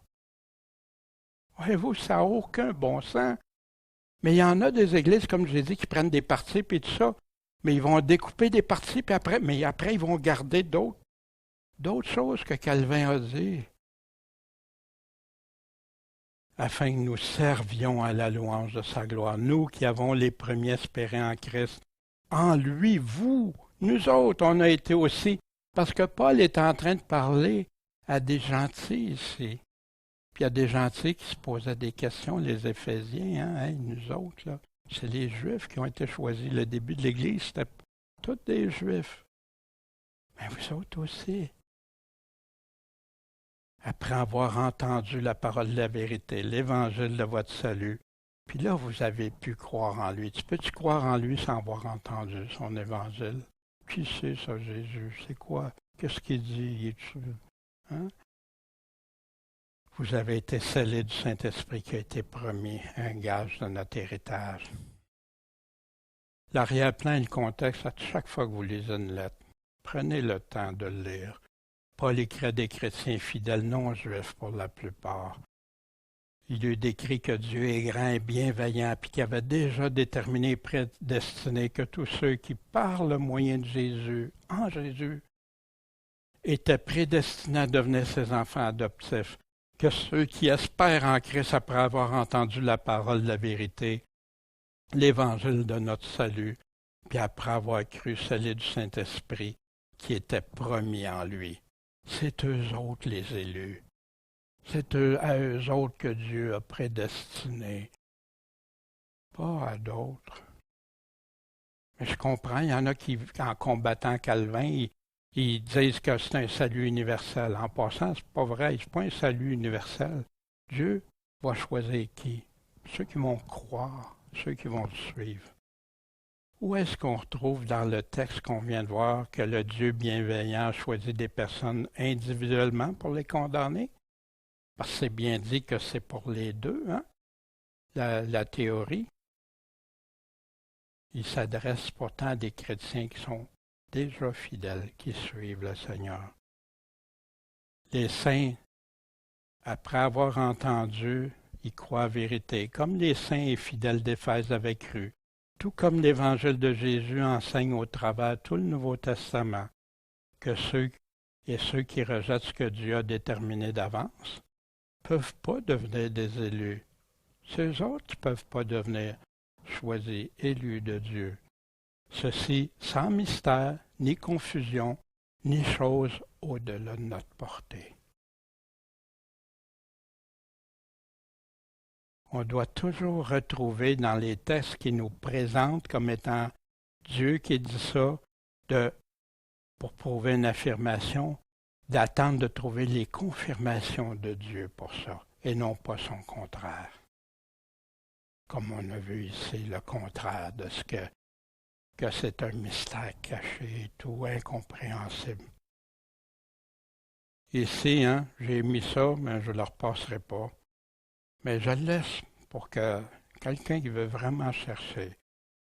Voyez-vous, ça n'a aucun bon sens. Mais il y en a des églises, comme je l'ai dit, qui prennent des parties puis tout ça. Mais ils vont découper des parties, puis après, ils vont garder d'autres choses que Calvin a dit, afin que nous servions à la louange de sa gloire. Nous qui avons les premiers espérés en Christ. En lui, vous, nous autres, on a été aussi. Parce que Paul est en train de parler à des gentils ici. Puis il y a des gentils qui se posaient des questions, les Éphésiens, hein, hey, nous autres, là. C'est les Juifs qui ont été choisis. Le début de l'Église, c'était tous des Juifs. Mais vous autres aussi. Après avoir entendu la parole de la vérité, l'évangile de votre salut, puis là, vous avez pu croire en lui. Tu peux-tu croire en lui sans avoir entendu son évangile? Qui c'est ça, Jésus? C'est quoi? Qu'est-ce qu'il dit? Hein? Vous avez été scellés du Saint-Esprit qui a été promis, un gage de notre héritage. L'arrière-plan et le contexte, à chaque fois que vous lisez une lettre, prenez le temps de le lire. Paul écrit à des chrétiens fidèles non-juifs pour la plupart. Il lui décrit que Dieu est grand et bienveillant, puis qu'il avait déjà déterminé et prédestiné que tous ceux qui, par le moyen de Jésus, en Jésus, étaient prédestinés à devenir ses enfants adoptifs, que ceux qui espèrent en Christ après avoir entendu la parole de la vérité, l'évangile de notre salut, puis après avoir cru celui du Saint-Esprit qui était promis en lui. C'est eux autres les élus. C'est à eux autres que Dieu a prédestiné, pas à d'autres. Mais je comprends, il y en a qui, en combattant Calvin, ils disent que c'est un salut universel. En passant, c'est pas vrai, c'est pas un salut universel. Dieu va choisir qui? Ceux qui vont croire, ceux qui vont le suivre. Où est-ce qu'on retrouve dans le texte qu'on vient de voir que le Dieu bienveillant a choisi des personnes individuellement pour les condamner? Parce que c'est bien dit que c'est pour les deux, hein? La théorie. Il s'adresse pourtant à des chrétiens qui sont déjà fidèles qui suivent le Seigneur. Les saints, après avoir entendu, ils croient à vérité, comme les saints et fidèles d'Éphèse avaient cru, tout comme l'Évangile de Jésus enseigne au travers tout le Nouveau Testament, que ceux qui rejettent ce que Dieu a déterminé d'avance peuvent pas devenir des élus. Ceux autres qui peuvent pas devenir choisis, élus de Dieu. Ceci sans mystère, ni confusion, ni chose au-delà de notre portée. On doit toujours retrouver dans les textes qui nous présentent comme étant Dieu qui dit ça, pour prouver une affirmation, d'attendre de trouver les confirmations de Dieu pour ça, et non pas son contraire. Comme on a vu ici, le contraire de ce que c'est un mystère caché et tout, incompréhensible. Ici, j'ai mis ça, mais je ne le repasserai pas. Mais je le laisse pour que quelqu'un qui veut vraiment chercher,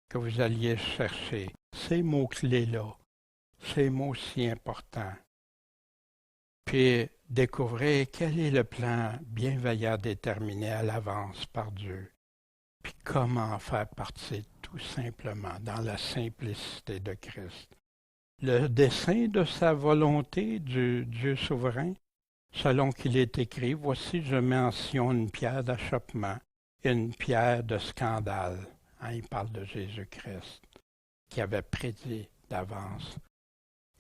que vous alliez chercher ces mots-clés-là, ces mots si importants, puis découvrir quel est le plan bienveillant déterminé à l'avance par Dieu, puis comment faire partie tout simplement dans la simplicité de Christ. Le dessein de sa volonté du Dieu souverain, selon qu'il est écrit, voici je mets en Sion une pierre d'achoppement et une pierre de scandale. Il parle de Jésus-Christ, qui avait prédit d'avance.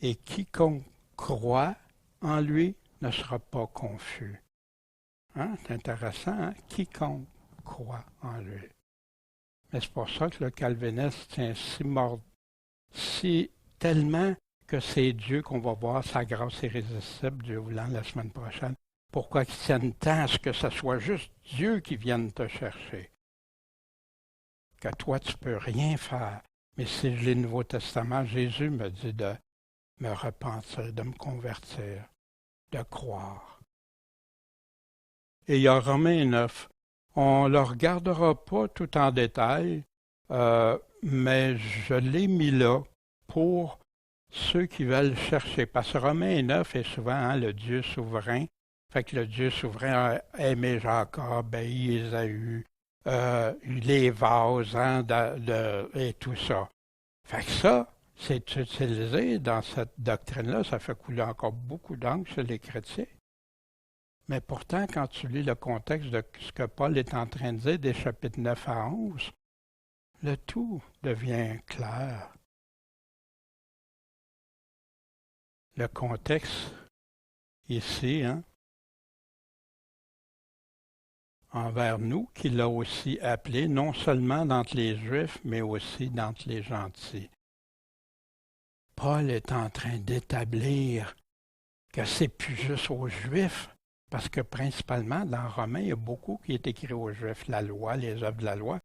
Et quiconque croit en lui ne sera pas confus. C'est intéressant, quiconque croit en lui. Mais c'est pour ça que le calviniste tient si tellement que c'est Dieu qu'on va voir, sa grâce irrésistible, Dieu voulant, la semaine prochaine. Pourquoi qu'ils tiennent tant à ce que ce soit juste Dieu qui vienne te chercher? Que toi, tu ne peux rien faire. Mais si je lis le Nouveau Testament, Jésus me dit de me repentir, de me convertir, de croire. Et il y a Romains 9. On ne le regardera pas tout en détail, mais je l'ai mis là pour ceux qui veulent chercher. Parce que Romains 9 est souvent le Dieu souverain. Fait que le Dieu souverain a aimé Jacob, Ésaü, les vases et tout ça. Fait que ça, c'est utilisé dans cette doctrine-là. Ça fait couler encore beaucoup d'encre chez les chrétiens. Mais pourtant, quand tu lis le contexte de ce que Paul est en train de dire des chapitres 9 à 11, le tout devient clair. Le contexte ici, envers nous, qu'il a aussi appelé non seulement d'entre les Juifs, mais aussi d'entre les gentils. Paul est en train d'établir que c'est plus juste aux Juifs, parce que principalement, dans Romains, il y a beaucoup qui est écrit aux Juifs, la loi, les œuvres de la loi.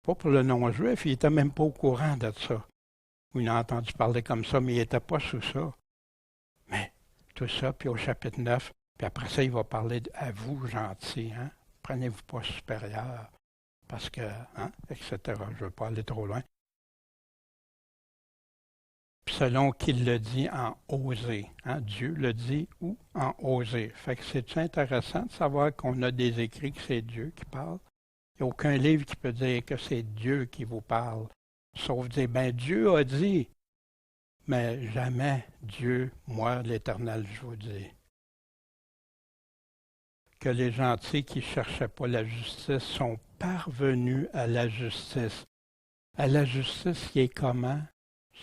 Pas pour le non-juif, il n'était même pas au courant de ça. Ou il a entendu parler comme ça, mais il n'était pas sous ça. Mais tout ça, puis au chapitre 9, puis après ça, il va parler à vous, gentils, prenez-vous pas supérieur, parce que, etc. Je ne veux pas aller trop loin. Selon qu'il le dit en Osée. Dieu le dit où? En Osée. Fait que c'est intéressant de savoir qu'on a des écrits que c'est Dieu qui parle. Il n'y a aucun livre qui peut dire que c'est Dieu qui vous parle. Sauf dire, Dieu a dit. Mais jamais Dieu, moi, l'Éternel, je vous dis. Que les gentils qui ne cherchaient pas la justice sont parvenus à la justice. À la justice qui est comment?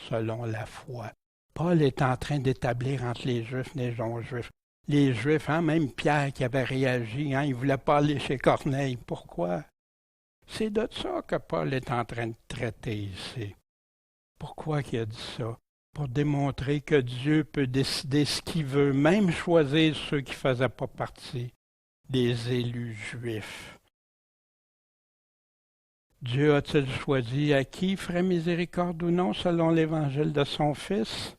Selon la foi. Paul est en train d'établir entre les Juifs et les non-Juifs. Les Juifs, même Pierre qui avait réagi, il ne voulait pas aller chez Corneille. Pourquoi? C'est de ça que Paul est en train de traiter ici. Pourquoi il a dit ça? Pour démontrer que Dieu peut décider ce qu'il veut, même choisir ceux qui ne faisaient pas partie des élus juifs. Dieu a-t-il choisi à qui il ferait miséricorde ou non selon l'évangile de son Fils?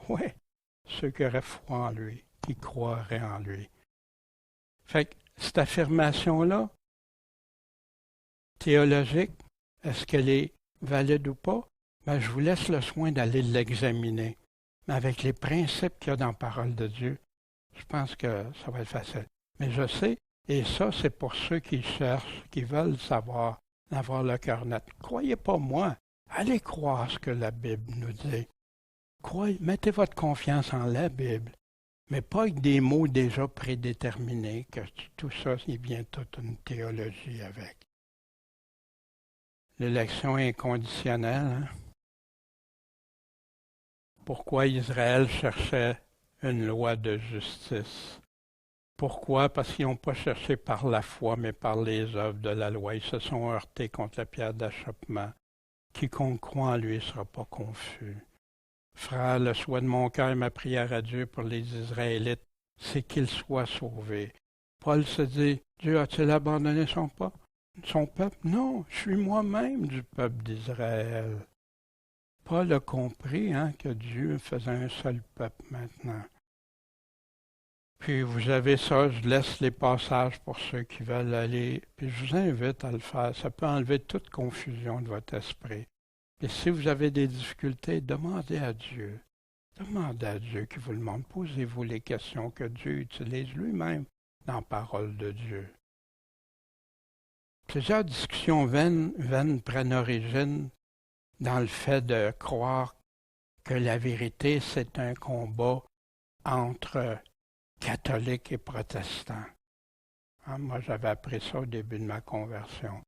Oui, ceux qui auraient foi en lui, qui croiraient en lui. Fait que cette affirmation-là, théologique, est-ce qu'elle est valide ou pas? Ben, je vous laisse le soin d'aller l'examiner. Mais avec les principes qu'il y a dans la parole de Dieu, je pense que ça va être facile. Mais je sais, et ça, c'est pour ceux qui cherchent, qui veulent savoir, avoir le cœur net. Croyez pas moi. Allez croire ce que la Bible nous dit. Mettez votre confiance en la Bible, mais pas avec des mots déjà prédéterminés, que tout ça, il vient toute une théologie avec. L'élection inconditionnelle, hein? Pourquoi Israël cherchait une loi de justice? Pourquoi? Parce qu'ils n'ont pas cherché par la foi, mais par les œuvres de la loi. Ils se sont heurtés contre la pierre d'achoppement. Quiconque croit en lui ne sera pas confus. Frère, le souhait de mon cœur et ma prière à Dieu pour les Israélites, c'est qu'ils soient sauvés. Paul se dit, Dieu a-t-il abandonné son peuple? Non, je suis moi-même du peuple d'Israël. Paul a compris que Dieu faisait un seul peuple maintenant. Puis vous avez ça, je laisse les passages pour ceux qui veulent aller. Puis je vous invite à le faire. Ça peut enlever toute confusion de votre esprit. Et si vous avez des difficultés, demandez à Dieu. Demandez à Dieu qu'il vous le montre. Posez-vous les questions que Dieu utilise lui-même dans la parole de Dieu. Plusieurs discussions vaines prennent origine dans le fait de croire que la vérité, c'est un combat entre catholiques et protestants. Moi, j'avais appris ça au début de ma conversion.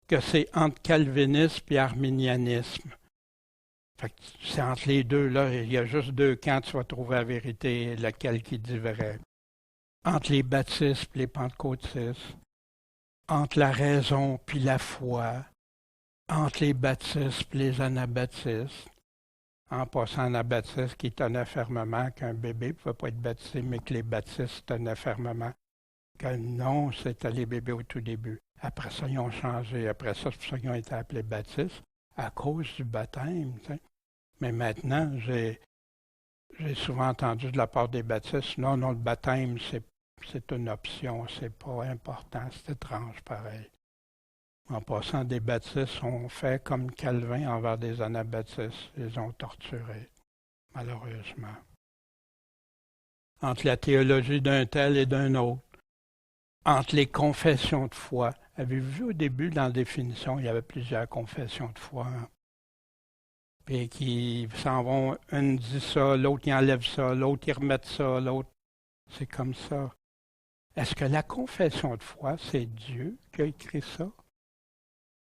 Que c'est entre calvinisme et arminianisme. C'est entre les deux, là, il y a juste deux camps, tu vas trouver la vérité, lequel qui dit vrai. Entre les baptistes et les pentecôtistes, entre la raison puis la foi, entre les baptistes et les anabaptistes. En passant, anabaptiste qui tenait fermement qu'un bébé ne pouvait pas être baptisé, mais que les baptistes tenaient fermement que non, c'était les bébés au tout début. Après ça, ils ont changé. Après ça, c'est pour ça qu'ils ont été appelés baptistes, à cause du baptême. T'sais. Mais maintenant, j'ai souvent entendu de la part des baptistes, non, le baptême, c'est une option, c'est pas important, c'est étrange pareil. En passant, des baptistes ont fait comme Calvin envers des anabaptistes, ils les ont torturés, malheureusement. Entre la théologie d'un tel et d'un autre, entre les confessions de foi. Avez-vous vu au début, dans la définition, il y avait plusieurs confessions de foi. Puis qui s'en vont, une dit ça, l'autre il enlève ça, l'autre il remet ça, l'autre. C'est comme ça. Est-ce que la confession de foi, c'est Dieu qui a écrit ça?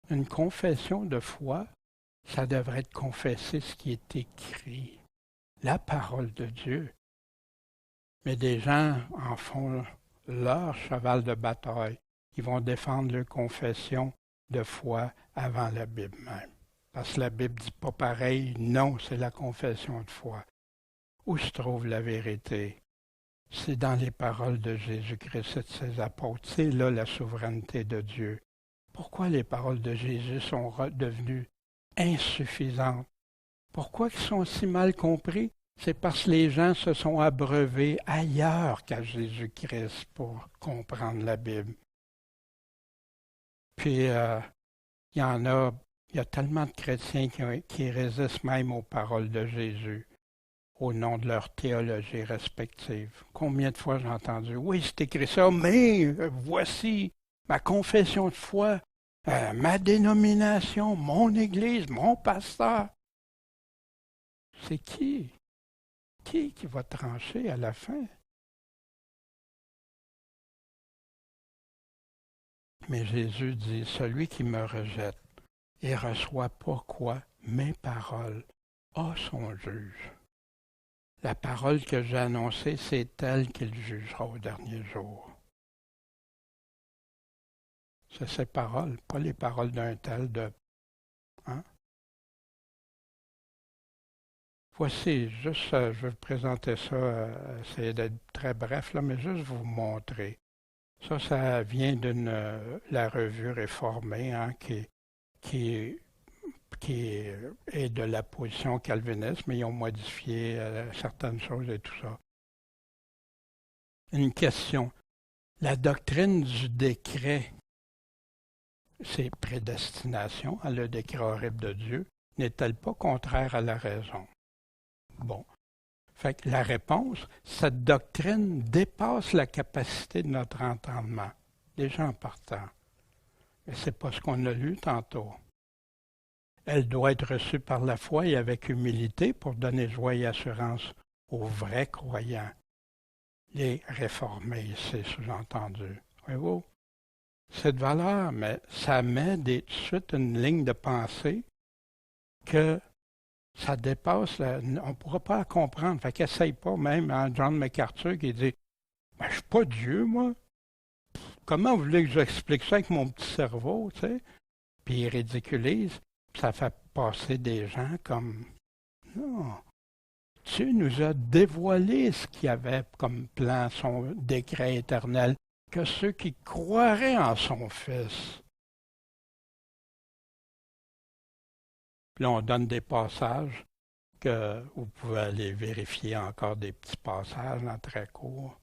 Une confession de foi, ça devrait être confesser ce qui est écrit, la parole de Dieu. Mais des gens en font leur cheval de bataille. Ils vont défendre leur confession de foi avant la Bible même. Parce que la Bible ne dit pas pareil, non, c'est la confession de foi. Où se trouve la vérité? C'est dans les paroles de Jésus-Christ et de ses apôtres. C'est là la souveraineté de Dieu. Pourquoi les paroles de Jésus sont devenues insuffisantes? Pourquoi ils sont si mal compris? C'est parce que les gens se sont abreuvés ailleurs qu'à Jésus-Christ pour comprendre la Bible. Puis, il y a tellement de chrétiens qui résistent même aux paroles de Jésus, au nom de leur théologie respective. Combien de fois j'ai entendu, oui, c'est écrit ça, mais voici ma confession de foi, ma dénomination, mon Église, mon pasteur. C'est qui? Qui va trancher à la fin? Mais Jésus dit, celui qui me rejette et reçoit pas quoi? Mes paroles, a son juge. La parole que j'ai annoncée, c'est elle qu'il jugera au dernier jour. C'est ses paroles, pas les paroles d'un tel de... Hein? Voici, juste, je vais vous présenter ça, essayer d'être très bref, là, mais juste vous montrer. Ça vient de la revue réformée qui est de la position calviniste, mais ils ont modifié certaines choses et tout ça. Une question. La doctrine du décret, c'est prédestination, le décret horrible de Dieu, n'est-elle pas contraire à la raison? Bon. Fait que la réponse, cette doctrine dépasse la capacité de notre entendement, déjà en partant. Mais ce n'est pas ce qu'on a lu tantôt. Elle doit être reçue par la foi et avec humilité pour donner joie et assurance aux vrais croyants. Les réformés, c'est sous-entendu. Voyez-vous? Cette valeur, mais ça met tout de suite une ligne de pensée que ça dépasse, on ne pourra pas la comprendre. Fait qu'essaye pas, même John MacArthur qui dit ben, je ne suis pas Dieu, moi. Comment vous voulez que j'explique ça avec mon petit cerveau, tu sais? Puis il ridiculise, puis ça fait passer des gens comme non. Dieu nous a dévoilé ce qu'il y avait comme plan, son décret éternel, que ceux qui croiraient en son Fils. Puis là, on donne des passages que vous pouvez aller vérifier encore des petits passages en très court.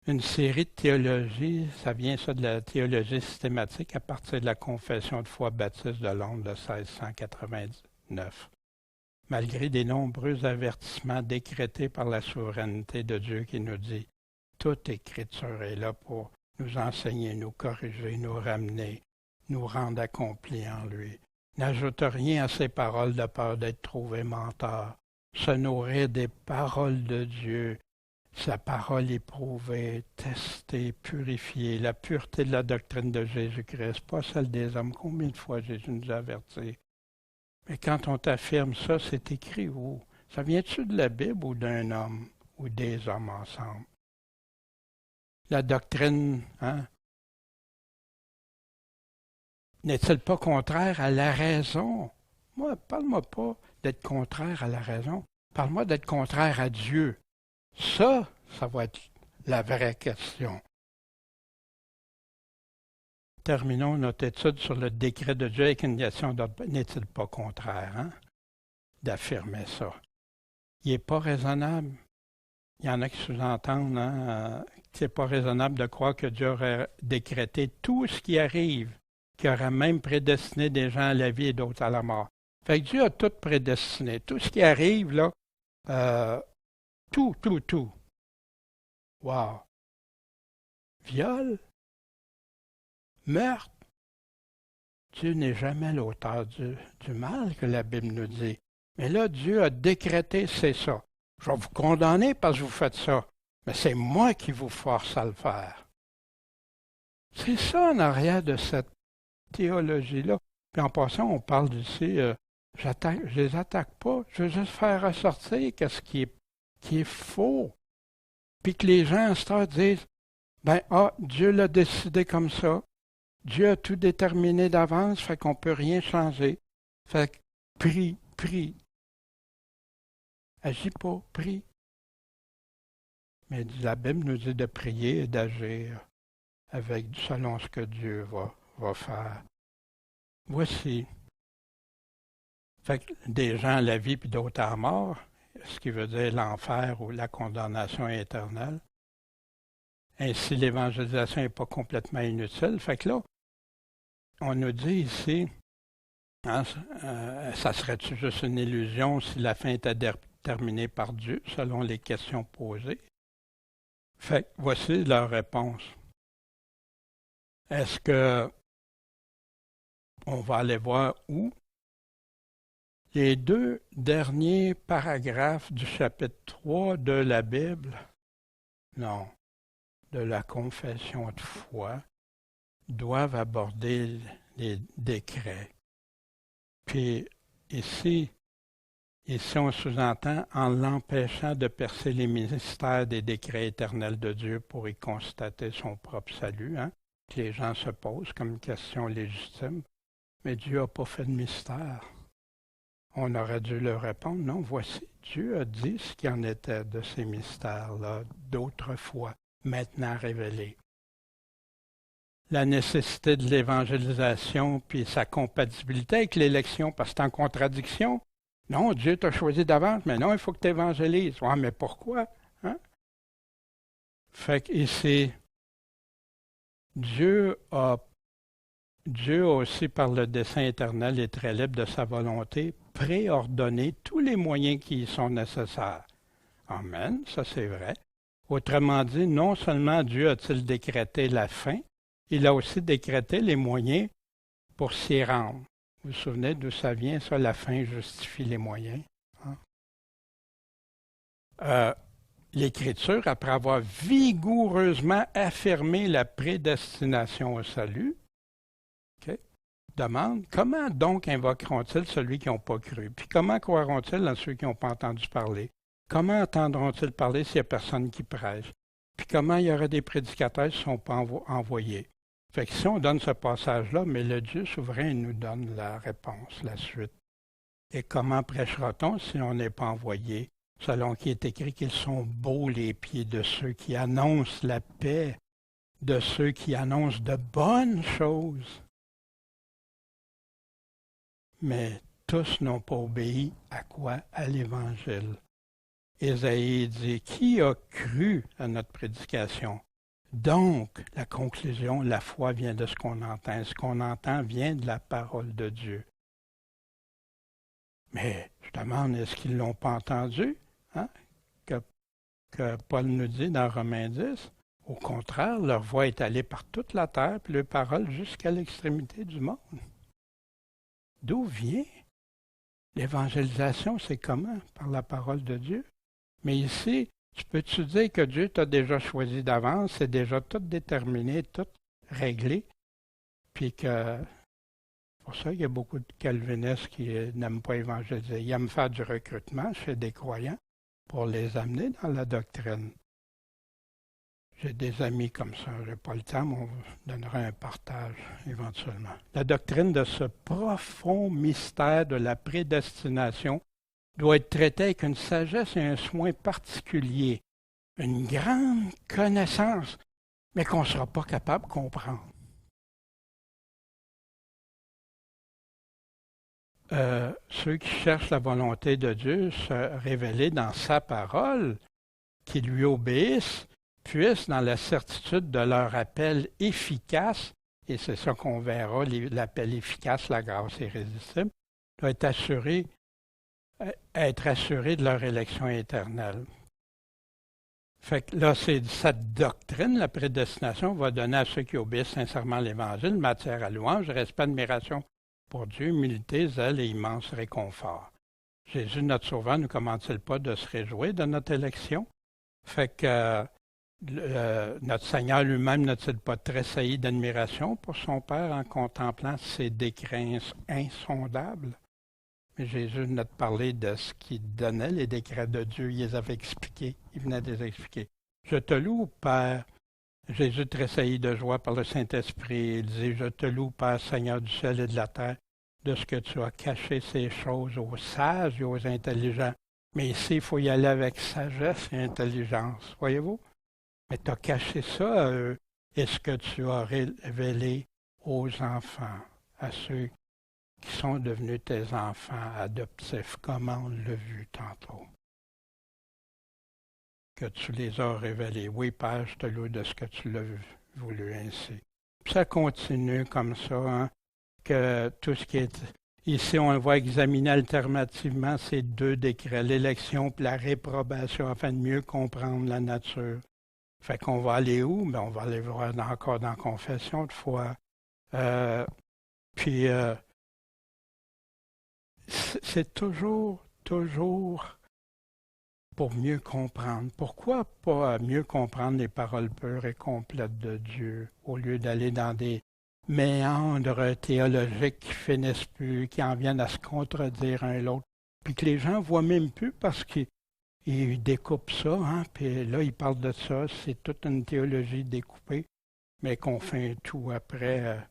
Une série de théologie, ça vient ça de la théologie systématique à partir de la Confession de foi baptiste de Londres de 1699. Malgré des nombreux avertissements décrétés par la souveraineté de Dieu qui nous dit « Toute Écriture est là pour nous enseigner, nous corriger, nous ramener, nous rendre accomplis en lui. » N'ajoute rien à ces paroles de peur d'être trouvé menteur. Se nourrir des paroles de Dieu, sa parole éprouvée, testée, purifiée, la pureté de la doctrine de Jésus-Christ, pas celle des hommes. Combien de fois Jésus nous a avertis? Mais quand on t'affirme ça, c'est écrit où? Ça vient-tu de la Bible ou d'un homme ou des hommes ensemble? La doctrine, hein? N'est-elle pas contraire à la raison? Moi, parle-moi pas d'être contraire à la raison. Parle-moi d'être contraire à Dieu. Ça va être la vraie question. Terminons notre étude sur le décret de Dieu avec une question d'ordre. N'est-il pas contraire, hein, d'affirmer ça? Il n'est pas raisonnable. Il y en a qui sous-entendent que ce n'est pas raisonnable de croire que Dieu aurait décrété tout ce qui arrive, qui aurait même prédestiné des gens à la vie et d'autres à la mort. Fait que Dieu a tout prédestiné. Tout ce qui arrive, là, tout. Wow! Viol? Meurtre? Dieu n'est jamais l'auteur du mal que la Bible nous dit. Mais là, Dieu a décrété, c'est ça. Je vais vous condamner parce que vous faites ça. Mais c'est moi qui vous force à le faire. C'est ça en arrière de cette théologie-là. Puis en passant, on parle d'ici, je les attaque pas, je veux juste faire ressortir ce qui est faux. Puis que les gens à ce temps disent, Dieu l'a décidé comme ça. Dieu a tout déterminé d'avance, fait qu'on ne peut rien changer. Fait que prie. Agis pas, prie. Mais la Bible nous dit de prier et d'agir selon ce que Dieu va faire. Voici. Fait que des gens à la vie puis d'autres à la mort, ce qui veut dire l'enfer ou la condamnation éternelle. Ainsi, l'évangélisation n'est pas complètement inutile. Fait que là, on nous dit ici, ça serait-tu juste une illusion si la fin était déterminée par Dieu, selon les questions posées? Fait que voici leur réponse. Est-ce que on va aller voir où? Les 2 derniers paragraphes du chapitre 3 de la Bible, non, de la confession de foi, doivent aborder les décrets. Puis ici on sous-entend en l'empêchant de percer les mystères des décrets éternels de Dieu pour y constater son propre salut, hein, que les gens se posent comme une question légitime. Mais Dieu n'a pas fait de mystère. On aurait dû leur répondre, non, voici, Dieu a dit ce qu'il en était de ces mystères-là d'autrefois, maintenant révélés. La nécessité de l'évangélisation puis sa compatibilité avec l'élection, parce que c'est en contradiction. Non, Dieu t'a choisi d'avance, mais non, il faut que tu évangélises. Ouais, mais pourquoi? Hein? Fait que ici, Dieu a Dieu a aussi, par le dessein éternel et très libre de sa volonté, préordonné tous les moyens qui y sont nécessaires. Amen, ça c'est vrai. Autrement dit, non seulement Dieu a-t-il décrété la fin, il a aussi décrété les moyens pour s'y rendre. Vous vous souvenez d'où ça vient, ça, la fin justifie les moyens? Hein? L'Écriture, après avoir vigoureusement affirmé la prédestination au salut, okay, demande comment donc invoqueront-ils celui qui n'ont pas cru? Puis comment croiront-ils en ceux qui n'ont pas entendu parler? Comment entendront-ils parler s'il n'y a personne qui prêche? Puis comment il y aurait des prédicateurs qui ne sont pas envoyés? Fait que si on donne ce passage-là, mais le Dieu souverain nous donne la réponse, la suite. Et comment prêchera-t-on si on n'est pas envoyé? Selon qui est écrit qu'ils sont beaux les pieds de ceux qui annoncent la paix, de ceux qui annoncent de bonnes choses. Mais tous n'ont pas obéi à quoi? À l'Évangile. Ésaïe dit, qui a cru à notre prédication? Donc, la conclusion, la foi vient de ce qu'on entend. Ce qu'on entend vient de la parole de Dieu. Mais je demande, est-ce qu'ils ne l'ont pas entendu? Hein? Que Paul nous dit dans Romains 10. Au contraire, leur voix est allée par toute la terre, puis leur parole jusqu'à l'extrémité du monde. D'où vient? L'évangélisation, c'est comment? Par la parole de Dieu. Mais ici, tu peux-tu dire que Dieu t'a déjà choisi d'avance, c'est déjà tout déterminé, tout réglé, puis que c'est pour ça qu'il y a beaucoup de calvinistes qui n'aiment pas évangéliser. Ils aiment faire du recrutement chez des croyants pour les amener dans la doctrine. J'ai des amis comme ça, je n'ai pas le temps, mais on vous donnera un partage éventuellement. La doctrine de ce profond mystère de la prédestination doit être traitée avec une sagesse et un soin particulier, une grande connaissance, mais qu'on ne sera pas capable de comprendre. Ceux qui cherchent la volonté de Dieu se révéler dans sa parole, qui lui obéissent, puissent, dans la certitude de leur appel efficace, et c'est ça qu'on verra, l'appel efficace, la grâce irrésistible, doit être assurés de leur élection éternelle. Fait que là, c'est cette doctrine, la prédestination, va donner à ceux qui obéissent sincèrement l'Évangile matière à louange, respect, admiration pour Dieu, humilité, zèle et immense réconfort. Jésus, notre Sauveur, ne commande-t-il pas de se réjouir de notre élection? Fait que notre Seigneur lui-même n'a-t-il pas tressailli d'admiration pour son Père en contemplant ses décrets insondables? Mais Jésus nous a parlé de ce qu'il donnait, les décrets de Dieu, il les avait expliqués, il venait de les expliquer. Je te loue, Père. Jésus tressaillit de joie par le Saint-Esprit. Il dit, je te loue, Père, Seigneur du ciel et de la terre, de ce que tu as caché ces choses aux sages et aux intelligents. Mais ici, il faut y aller avec sagesse et intelligence, voyez-vous? Mais tu as caché ça à eux, et ce que tu as révélé aux enfants, à ceux qui sont devenus tes enfants adoptifs, comme on l'a vu tantôt. Que tu les as révélés. Oui, Père, je te loue de ce que tu l'as voulu ainsi. Puis ça continue comme ça, hein, que tout ce qui est... Ici, on va examiner alternativement ces deux décrets, l'élection et la réprobation, afin de mieux comprendre la nature. Fait qu'on va aller où? Ben, on va aller voir encore dans la confession de foi. Puis, c'est toujours pour mieux comprendre. Pourquoi pas mieux comprendre les paroles pures et complètes de Dieu, au lieu d'aller dans des méandres théologiques qui finissent plus, qui en viennent à se contredire un l'autre, puis que les gens voient même plus parce qu'ils découpent ça, hein, puis là, ils parlent de ça, c'est toute une théologie découpée, mais qu'on fait un tout après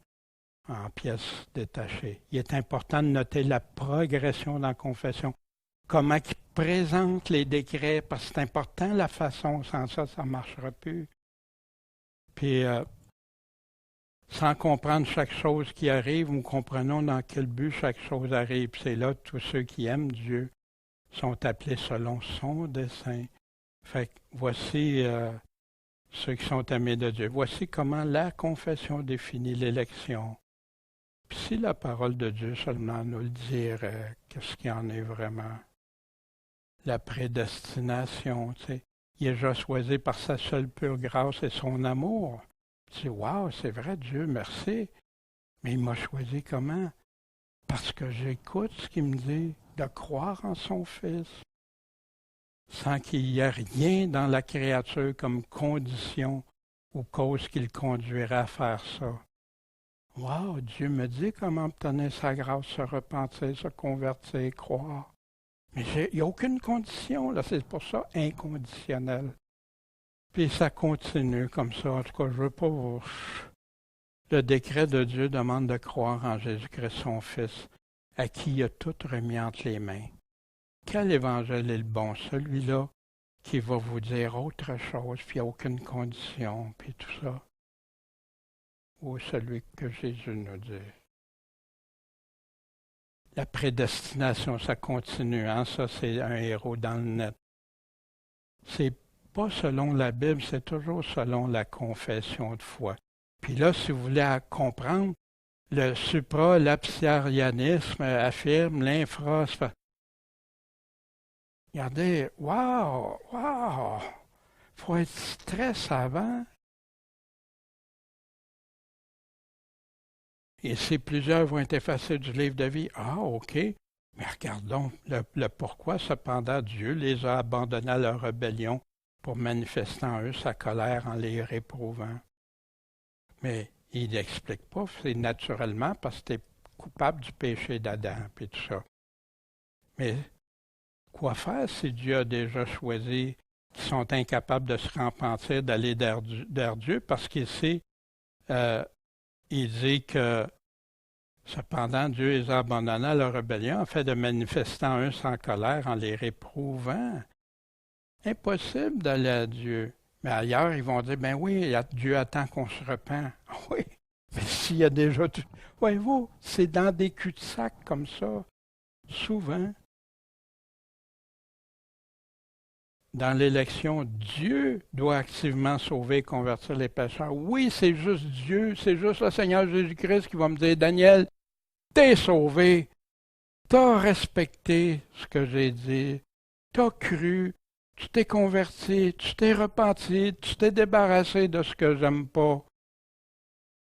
en pièces détachées. Il est important de noter la progression dans la confession. Comment ils présentent les décrets, parce que c'est important la façon, sans ça, ça ne marchera plus. Puis, sans comprendre chaque chose qui arrive, nous comprenons dans quel but chaque chose arrive. C'est là tous ceux qui aiment Dieu sont appelés selon son dessein. Fait que voici ceux qui sont aimés de Dieu. Voici comment la confession définit l'élection. si la parole de Dieu seulement nous le dirait, qu'est-ce qu'il y en est vraiment? La prédestination, tu sais. Il est déjà choisi par sa seule pure grâce et son amour. Tu dis, wow, c'est vrai, Dieu, merci. Mais il m'a choisi comment? Parce que j'écoute ce qu'il me dit, de croire en son Fils, sans qu'il y ait rien dans la créature comme condition ou cause qui le conduirait à faire ça. Wow, Dieu me dit comment obtenir sa grâce, se repentir, se convertir, croire. Mais il n'y a aucune condition, là, c'est pour ça inconditionnel. Puis ça continue comme ça. En tout cas, je veux pas vous... Le décret de Dieu demande de croire en Jésus-Christ, son Fils, à qui il a tout remis entre les mains. Quel évangile est le bon? Celui-là qui va vous dire autre chose, puis il n'y a aucune condition, puis tout ça. Ou celui que Jésus nous dit. La prédestination, ça continue, hein? Ça, c'est un héros dans le net. C'est pas selon la Bible, c'est toujours selon la confession de foi. Puis là, si vous voulez comprendre, le supralapsarianisme affirme l'infra. Regardez, wow, wow! Faut être très savant. Et si plusieurs vont être effacés du livre de vie, ah, OK. Mais regardons le pourquoi. Cependant, Dieu les a abandonnés à leur rébellion pour manifester en eux sa colère en les réprouvant. Mais il n'explique pas, c'est naturellement parce que tu es coupable du péché d'Adam et tout ça. Mais quoi faire si Dieu a déjà choisi qui sont incapables de se repentir, d'aller vers Dieu parce qu'il sait, il dit que cependant Dieu les a abandonnés à leur rébellion afin de manifester en eux sans colère en les réprouvant. Impossible d'aller à Dieu. Mais ailleurs, ils vont dire, ben oui, Dieu attend qu'on se repent. Oui, mais s'il y a déjà tout... Voyez-vous, c'est dans des cul-de-sac comme ça, souvent. Dans l'élection, Dieu doit activement sauver et convertir les pécheurs. Oui, c'est juste Dieu, c'est juste le Seigneur Jésus-Christ qui va me dire, Daniel, t'es sauvé, t'as respecté ce que j'ai dit, t'as cru, tu t'es converti, tu t'es repenti, tu t'es débarrassé de ce que j'aime pas.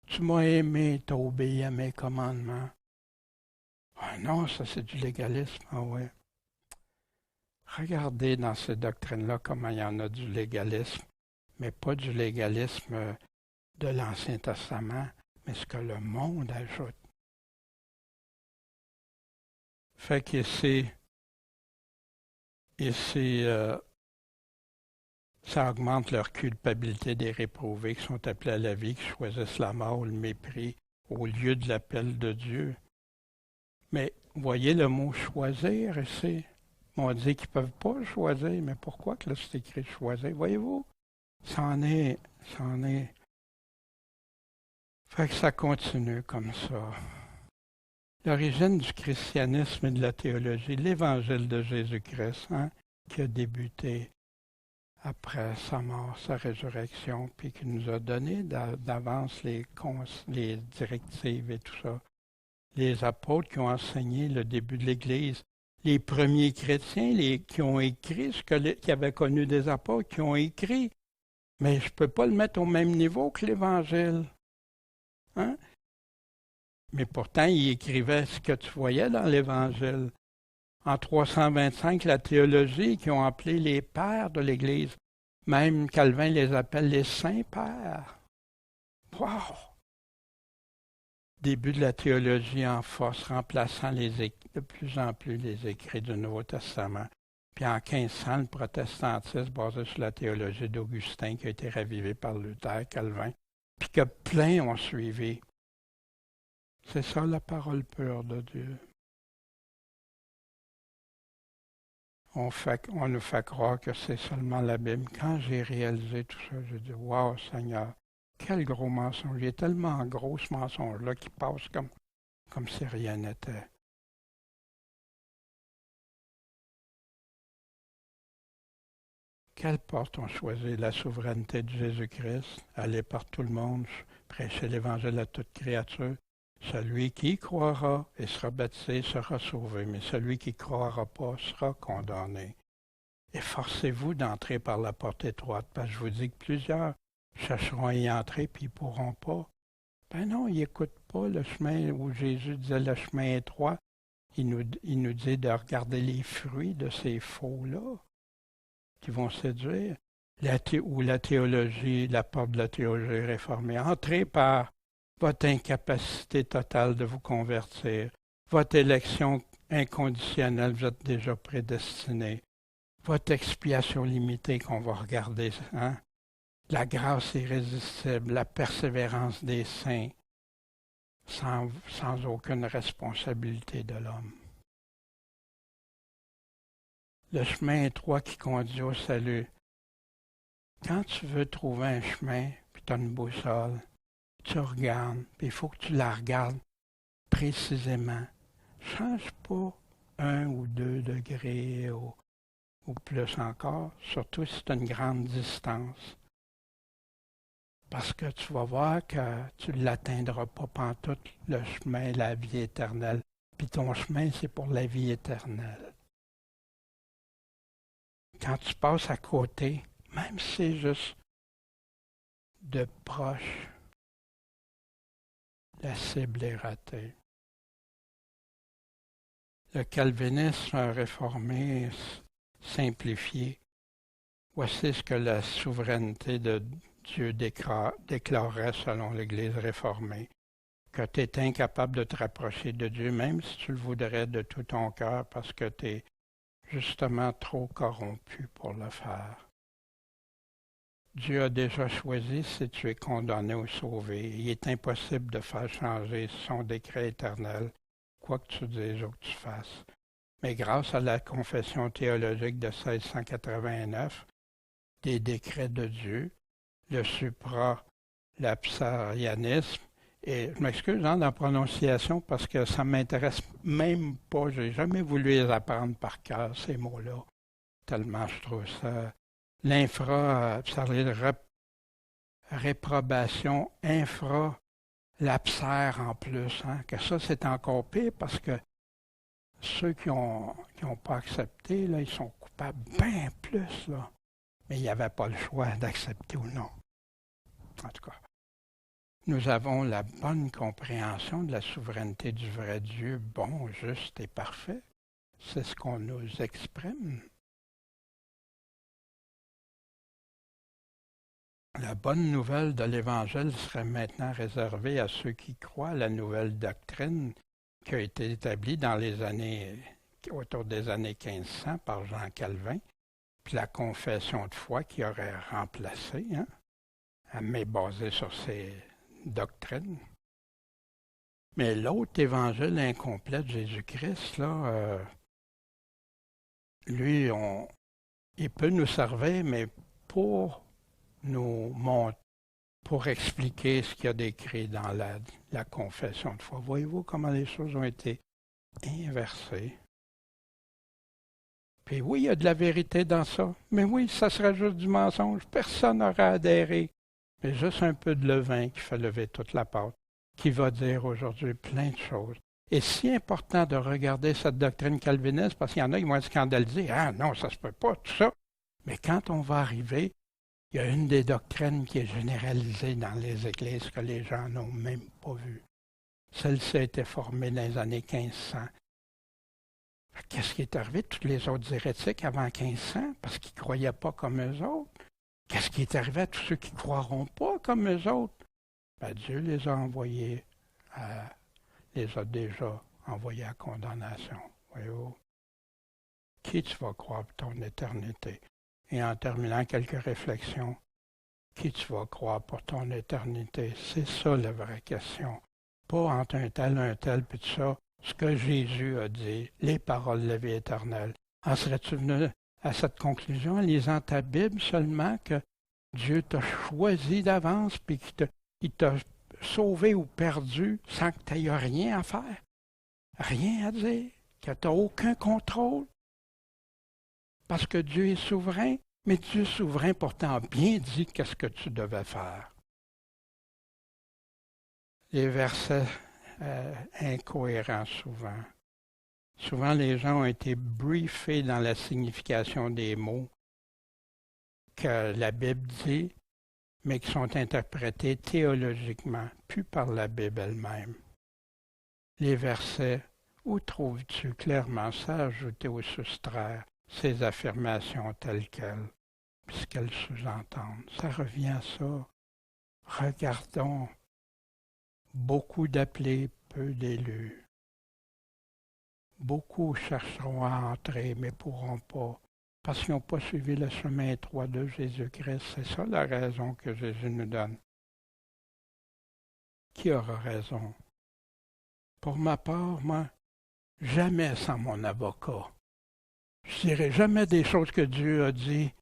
Tu m'as aimé, t'as obéi à mes commandements. Ah non, ça c'est du légalisme, ah ouais. Regardez dans ces doctrines-là comment il y en a du légalisme, mais pas du légalisme de l'Ancien Testament, mais ce que le monde ajoute. Fait qu'ici, ça augmente leur culpabilité des réprouvés qui sont appelés à la vie, qui choisissent la mort ou le mépris au lieu de l'appel de Dieu. Mais voyez le mot choisir ici. On dit qu'ils ne peuvent pas choisir, mais pourquoi que là c'est écrit choisir? Voyez-vous? C'en est. Fait que ça continue comme ça. L'origine du christianisme et de la théologie, l'évangile de Jésus-Christ, hein, qui a débuté après sa mort, sa résurrection, puis qui nous a donné d'avance les directives et tout ça. Les apôtres qui ont enseigné le début de l'Église, les premiers chrétiens qui ont écrit qui avaient connu des apôtres, qui ont écrit. Mais je ne peux pas le mettre au même niveau que l'Évangile. Hein? Mais pourtant, ils écrivaient ce que tu voyais dans l'Évangile. En 325, la théologie, qui ont appelé les pères de l'Église. Même Calvin les appelle les saints-pères. Wow! Début de la théologie en force, remplaçant de plus en plus les écrits du Nouveau Testament. Puis en 1500, le protestantisme basé sur la théologie d'Augustin qui a été ravivé par Luther, Calvin, puis que plein ont suivi. C'est ça la parole pure de Dieu. On nous fait croire que c'est seulement la Bible. Quand j'ai réalisé tout ça, j'ai dit, wow, Seigneur, quel gros mensonge. Il est tellement gros ce mensonge-là qui passe comme si rien n'était. Quelle porte on choisit? La souveraineté de Jésus-Christ, aller par tout le monde, prêcher l'Évangile à toute créature, Celui qui croira et sera baptisé sera sauvé, mais celui qui ne croira pas sera condamné. Efforcez-vous d'entrer par la porte étroite, parce que je vous dis que plusieurs chercheront à y entrer puis ils ne pourront pas. Ben non, ils n'écoutent pas le chemin où Jésus disait le chemin étroit. Il nous dit de regarder les fruits de ces faux-là qui vont séduire. Ou la théologie, la porte de la théologie réformée. Entrez par votre incapacité totale de vous convertir, votre élection inconditionnelle, vous êtes déjà prédestiné, votre expiation limitée qu'on va regarder, hein? La grâce irrésistible, la persévérance des saints, sans aucune responsabilité de l'homme. Le chemin étroit qui conduit au salut. Quand tu veux trouver un chemin, puis tu as une boussole, tu regardes, puis il faut que tu la regardes précisément. Change pas 1 ou 2 degrés ou plus encore, surtout si tu as une grande distance. Parce que tu vas voir que tu ne l'atteindras pas pantoute, le chemin, la vie éternelle. Puis ton chemin, c'est pour la vie éternelle. Quand tu passes à côté, même si c'est juste de proche, la cible est ratée. Le calvinisme réformé, simplifié, voici ce que la souveraineté de Dieu déclarait selon l'Église réformée, que tu es incapable de te rapprocher de Dieu, même si tu le voudrais de tout ton cœur, parce que tu es justement trop corrompu pour le faire. Dieu a déjà choisi si tu es condamné ou sauvé. Il est impossible de faire changer son décret éternel, quoi que tu dises ou que tu fasses. Mais grâce à la confession théologique de 1689, des décrets de Dieu, le supralapsarianisme, et je m'excuse dans la prononciation parce que ça ne m'intéresse même pas, je n'ai jamais voulu les apprendre par cœur, ces mots-là, tellement je trouve ça. Réprobation, infralapsaire en plus, hein, que ça c'est encore pire parce que ceux qui n'ont pas accepté, là, ils sont coupables bien plus, là. Mais il n'y avait pas le choix d'accepter ou non. En tout cas, nous avons la bonne compréhension de la souveraineté du vrai Dieu, bon, juste et parfait. C'est ce qu'on nous exprime. La bonne nouvelle de l'Évangile serait maintenant réservée à ceux qui croient à la nouvelle doctrine qui a été établie dans les années, autour des années 1500 par Jean Calvin, puis la confession de foi qui aurait remplacé, hein, mais basée sur ces doctrines. Mais l'autre évangile incomplet de Jésus-Christ, là, lui, il peut nous servir, mais pour nous montrer, pour expliquer ce qu'il y a décrit dans la confession de foi. Voyez-vous comment les choses ont été inversées? Puis oui, il y a de la vérité dans ça, mais oui, ça serait juste du mensonge. Personne n'aurait adhéré. Mais juste un peu de levain qui fait lever toute la pâte, qui va dire aujourd'hui plein de choses. Et si important de regarder cette doctrine calviniste, parce qu'il y en a qui vont être scandalisés. Ah non, ça se peut pas, tout ça. Mais quand on va arriver, il y a une des doctrines qui est généralisée dans les églises que les gens n'ont même pas vues. Celle-ci a été formée dans les années 1500. Qu'est-ce qui est arrivé de tous les autres hérétiques avant 1500 parce qu'ils ne croyaient pas comme eux autres? Qu'est-ce qui est arrivé à tous ceux qui ne croiront pas comme eux autres? Ben, Dieu les a envoyés, les a déjà envoyés à condamnation. Voyez-vous? Qui tu vas croire pour ton éternité? Et en terminant, quelques réflexions. Qui tu vas croire pour ton éternité? C'est ça la vraie question. Pas entre un tel, puis tout ça. Ce que Jésus a dit, les paroles de la vie éternelle. En serais-tu venu à cette conclusion en lisant ta Bible seulement que Dieu t'a choisi d'avance puis qu'il t'a sauvé ou perdu sans que tu n'aies rien à faire? Rien à dire? Que tu n'as aucun contrôle? Parce que Dieu est souverain, mais Dieu souverain pourtant a bien dit qu'est-ce que tu devais faire. Les versets incohérent souvent. Souvent, les gens ont été briefés dans la signification des mots que la Bible dit, mais qui sont interprétés théologiquement, plus par la Bible elle-même. Les versets, où trouves-tu clairement ça ajouté ou soustraire ces affirmations telles quelles, puisqu'elles sous-entendent? Ça revient à ça. Regardons, beaucoup d'appelés, peu d'élus. Beaucoup chercheront à entrer, mais ne pourront pas, parce qu'ils n'ont pas suivi le chemin étroit de Jésus-Christ. C'est ça la raison que Jésus nous donne. Qui aura raison? Pour ma part, moi, jamais sans mon avocat. Je ne dirai jamais des choses que Dieu a dit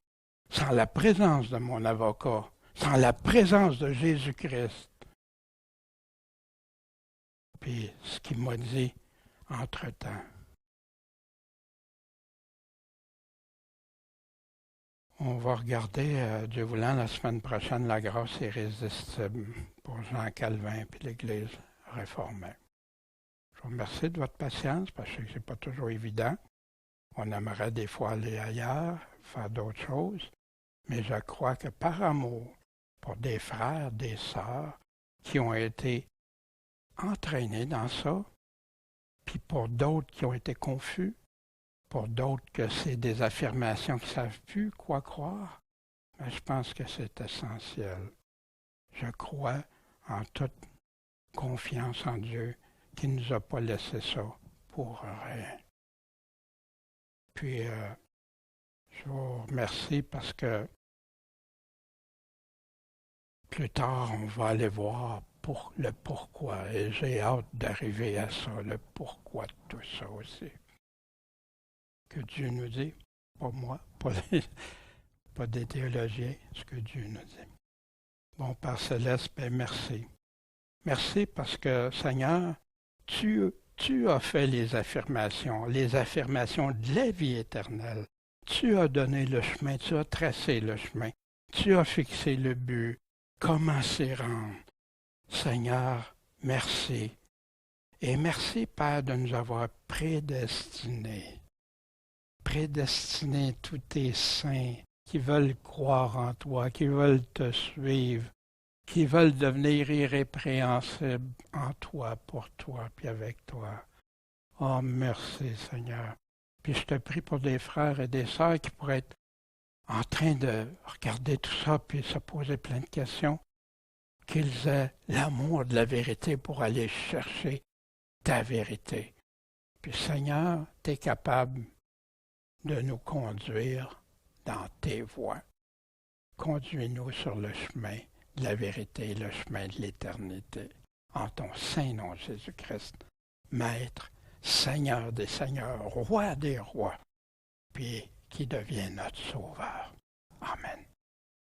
sans la présence de mon avocat, sans la présence de Jésus-Christ. Puis ce qu'il m'a dit entre-temps. On va regarder, Dieu voulant, la semaine prochaine, la grâce irrésistible pour Jean Calvin et l'Église réformée. Je vous remercie de votre patience parce que ce n'est pas toujours évident. On aimerait des fois aller ailleurs, faire d'autres choses, mais je crois que par amour pour des frères, des sœurs qui ont été entraînés dans ça, puis pour d'autres qui ont été confus, pour d'autres que c'est des affirmations qui ne savent plus quoi croire, mais je pense que c'est essentiel. Je crois en toute confiance en Dieu qui ne nous a pas laissé ça pour rien. Puis, je vous remercie parce que plus tard, on va aller voir pour le pourquoi. Et j'ai hâte d'arriver à ça, le pourquoi de tout ça aussi. Que Dieu nous dit, pas moi, pas des théologiens, ce que Dieu nous dit. Bon, Père Céleste, ben merci. Merci parce que, Seigneur, tu as fait les affirmations de la vie éternelle. Tu as donné le chemin, tu as tracé le chemin, tu as fixé le but, comment s'y rendre. Seigneur, merci. Et merci, Père, de nous avoir prédestinés. Prédestinés tous tes saints qui veulent croire en toi, qui veulent te suivre, qui veulent devenir irrépréhensibles en toi, pour toi, puis avec toi. Oh, merci, Seigneur. Puis je te prie pour des frères et des sœurs qui pourraient être en train de regarder tout ça, puis se poser plein de questions, qu'ils aient l'amour de la vérité pour aller chercher ta vérité. Puis, Seigneur, tu es capable de nous conduire dans tes voies. Conduis-nous sur le chemin de la vérité, le chemin de l'éternité. En ton saint nom, Jésus-Christ, Maître, Seigneur des seigneurs, Roi des rois, puis qui devient notre Sauveur. Amen.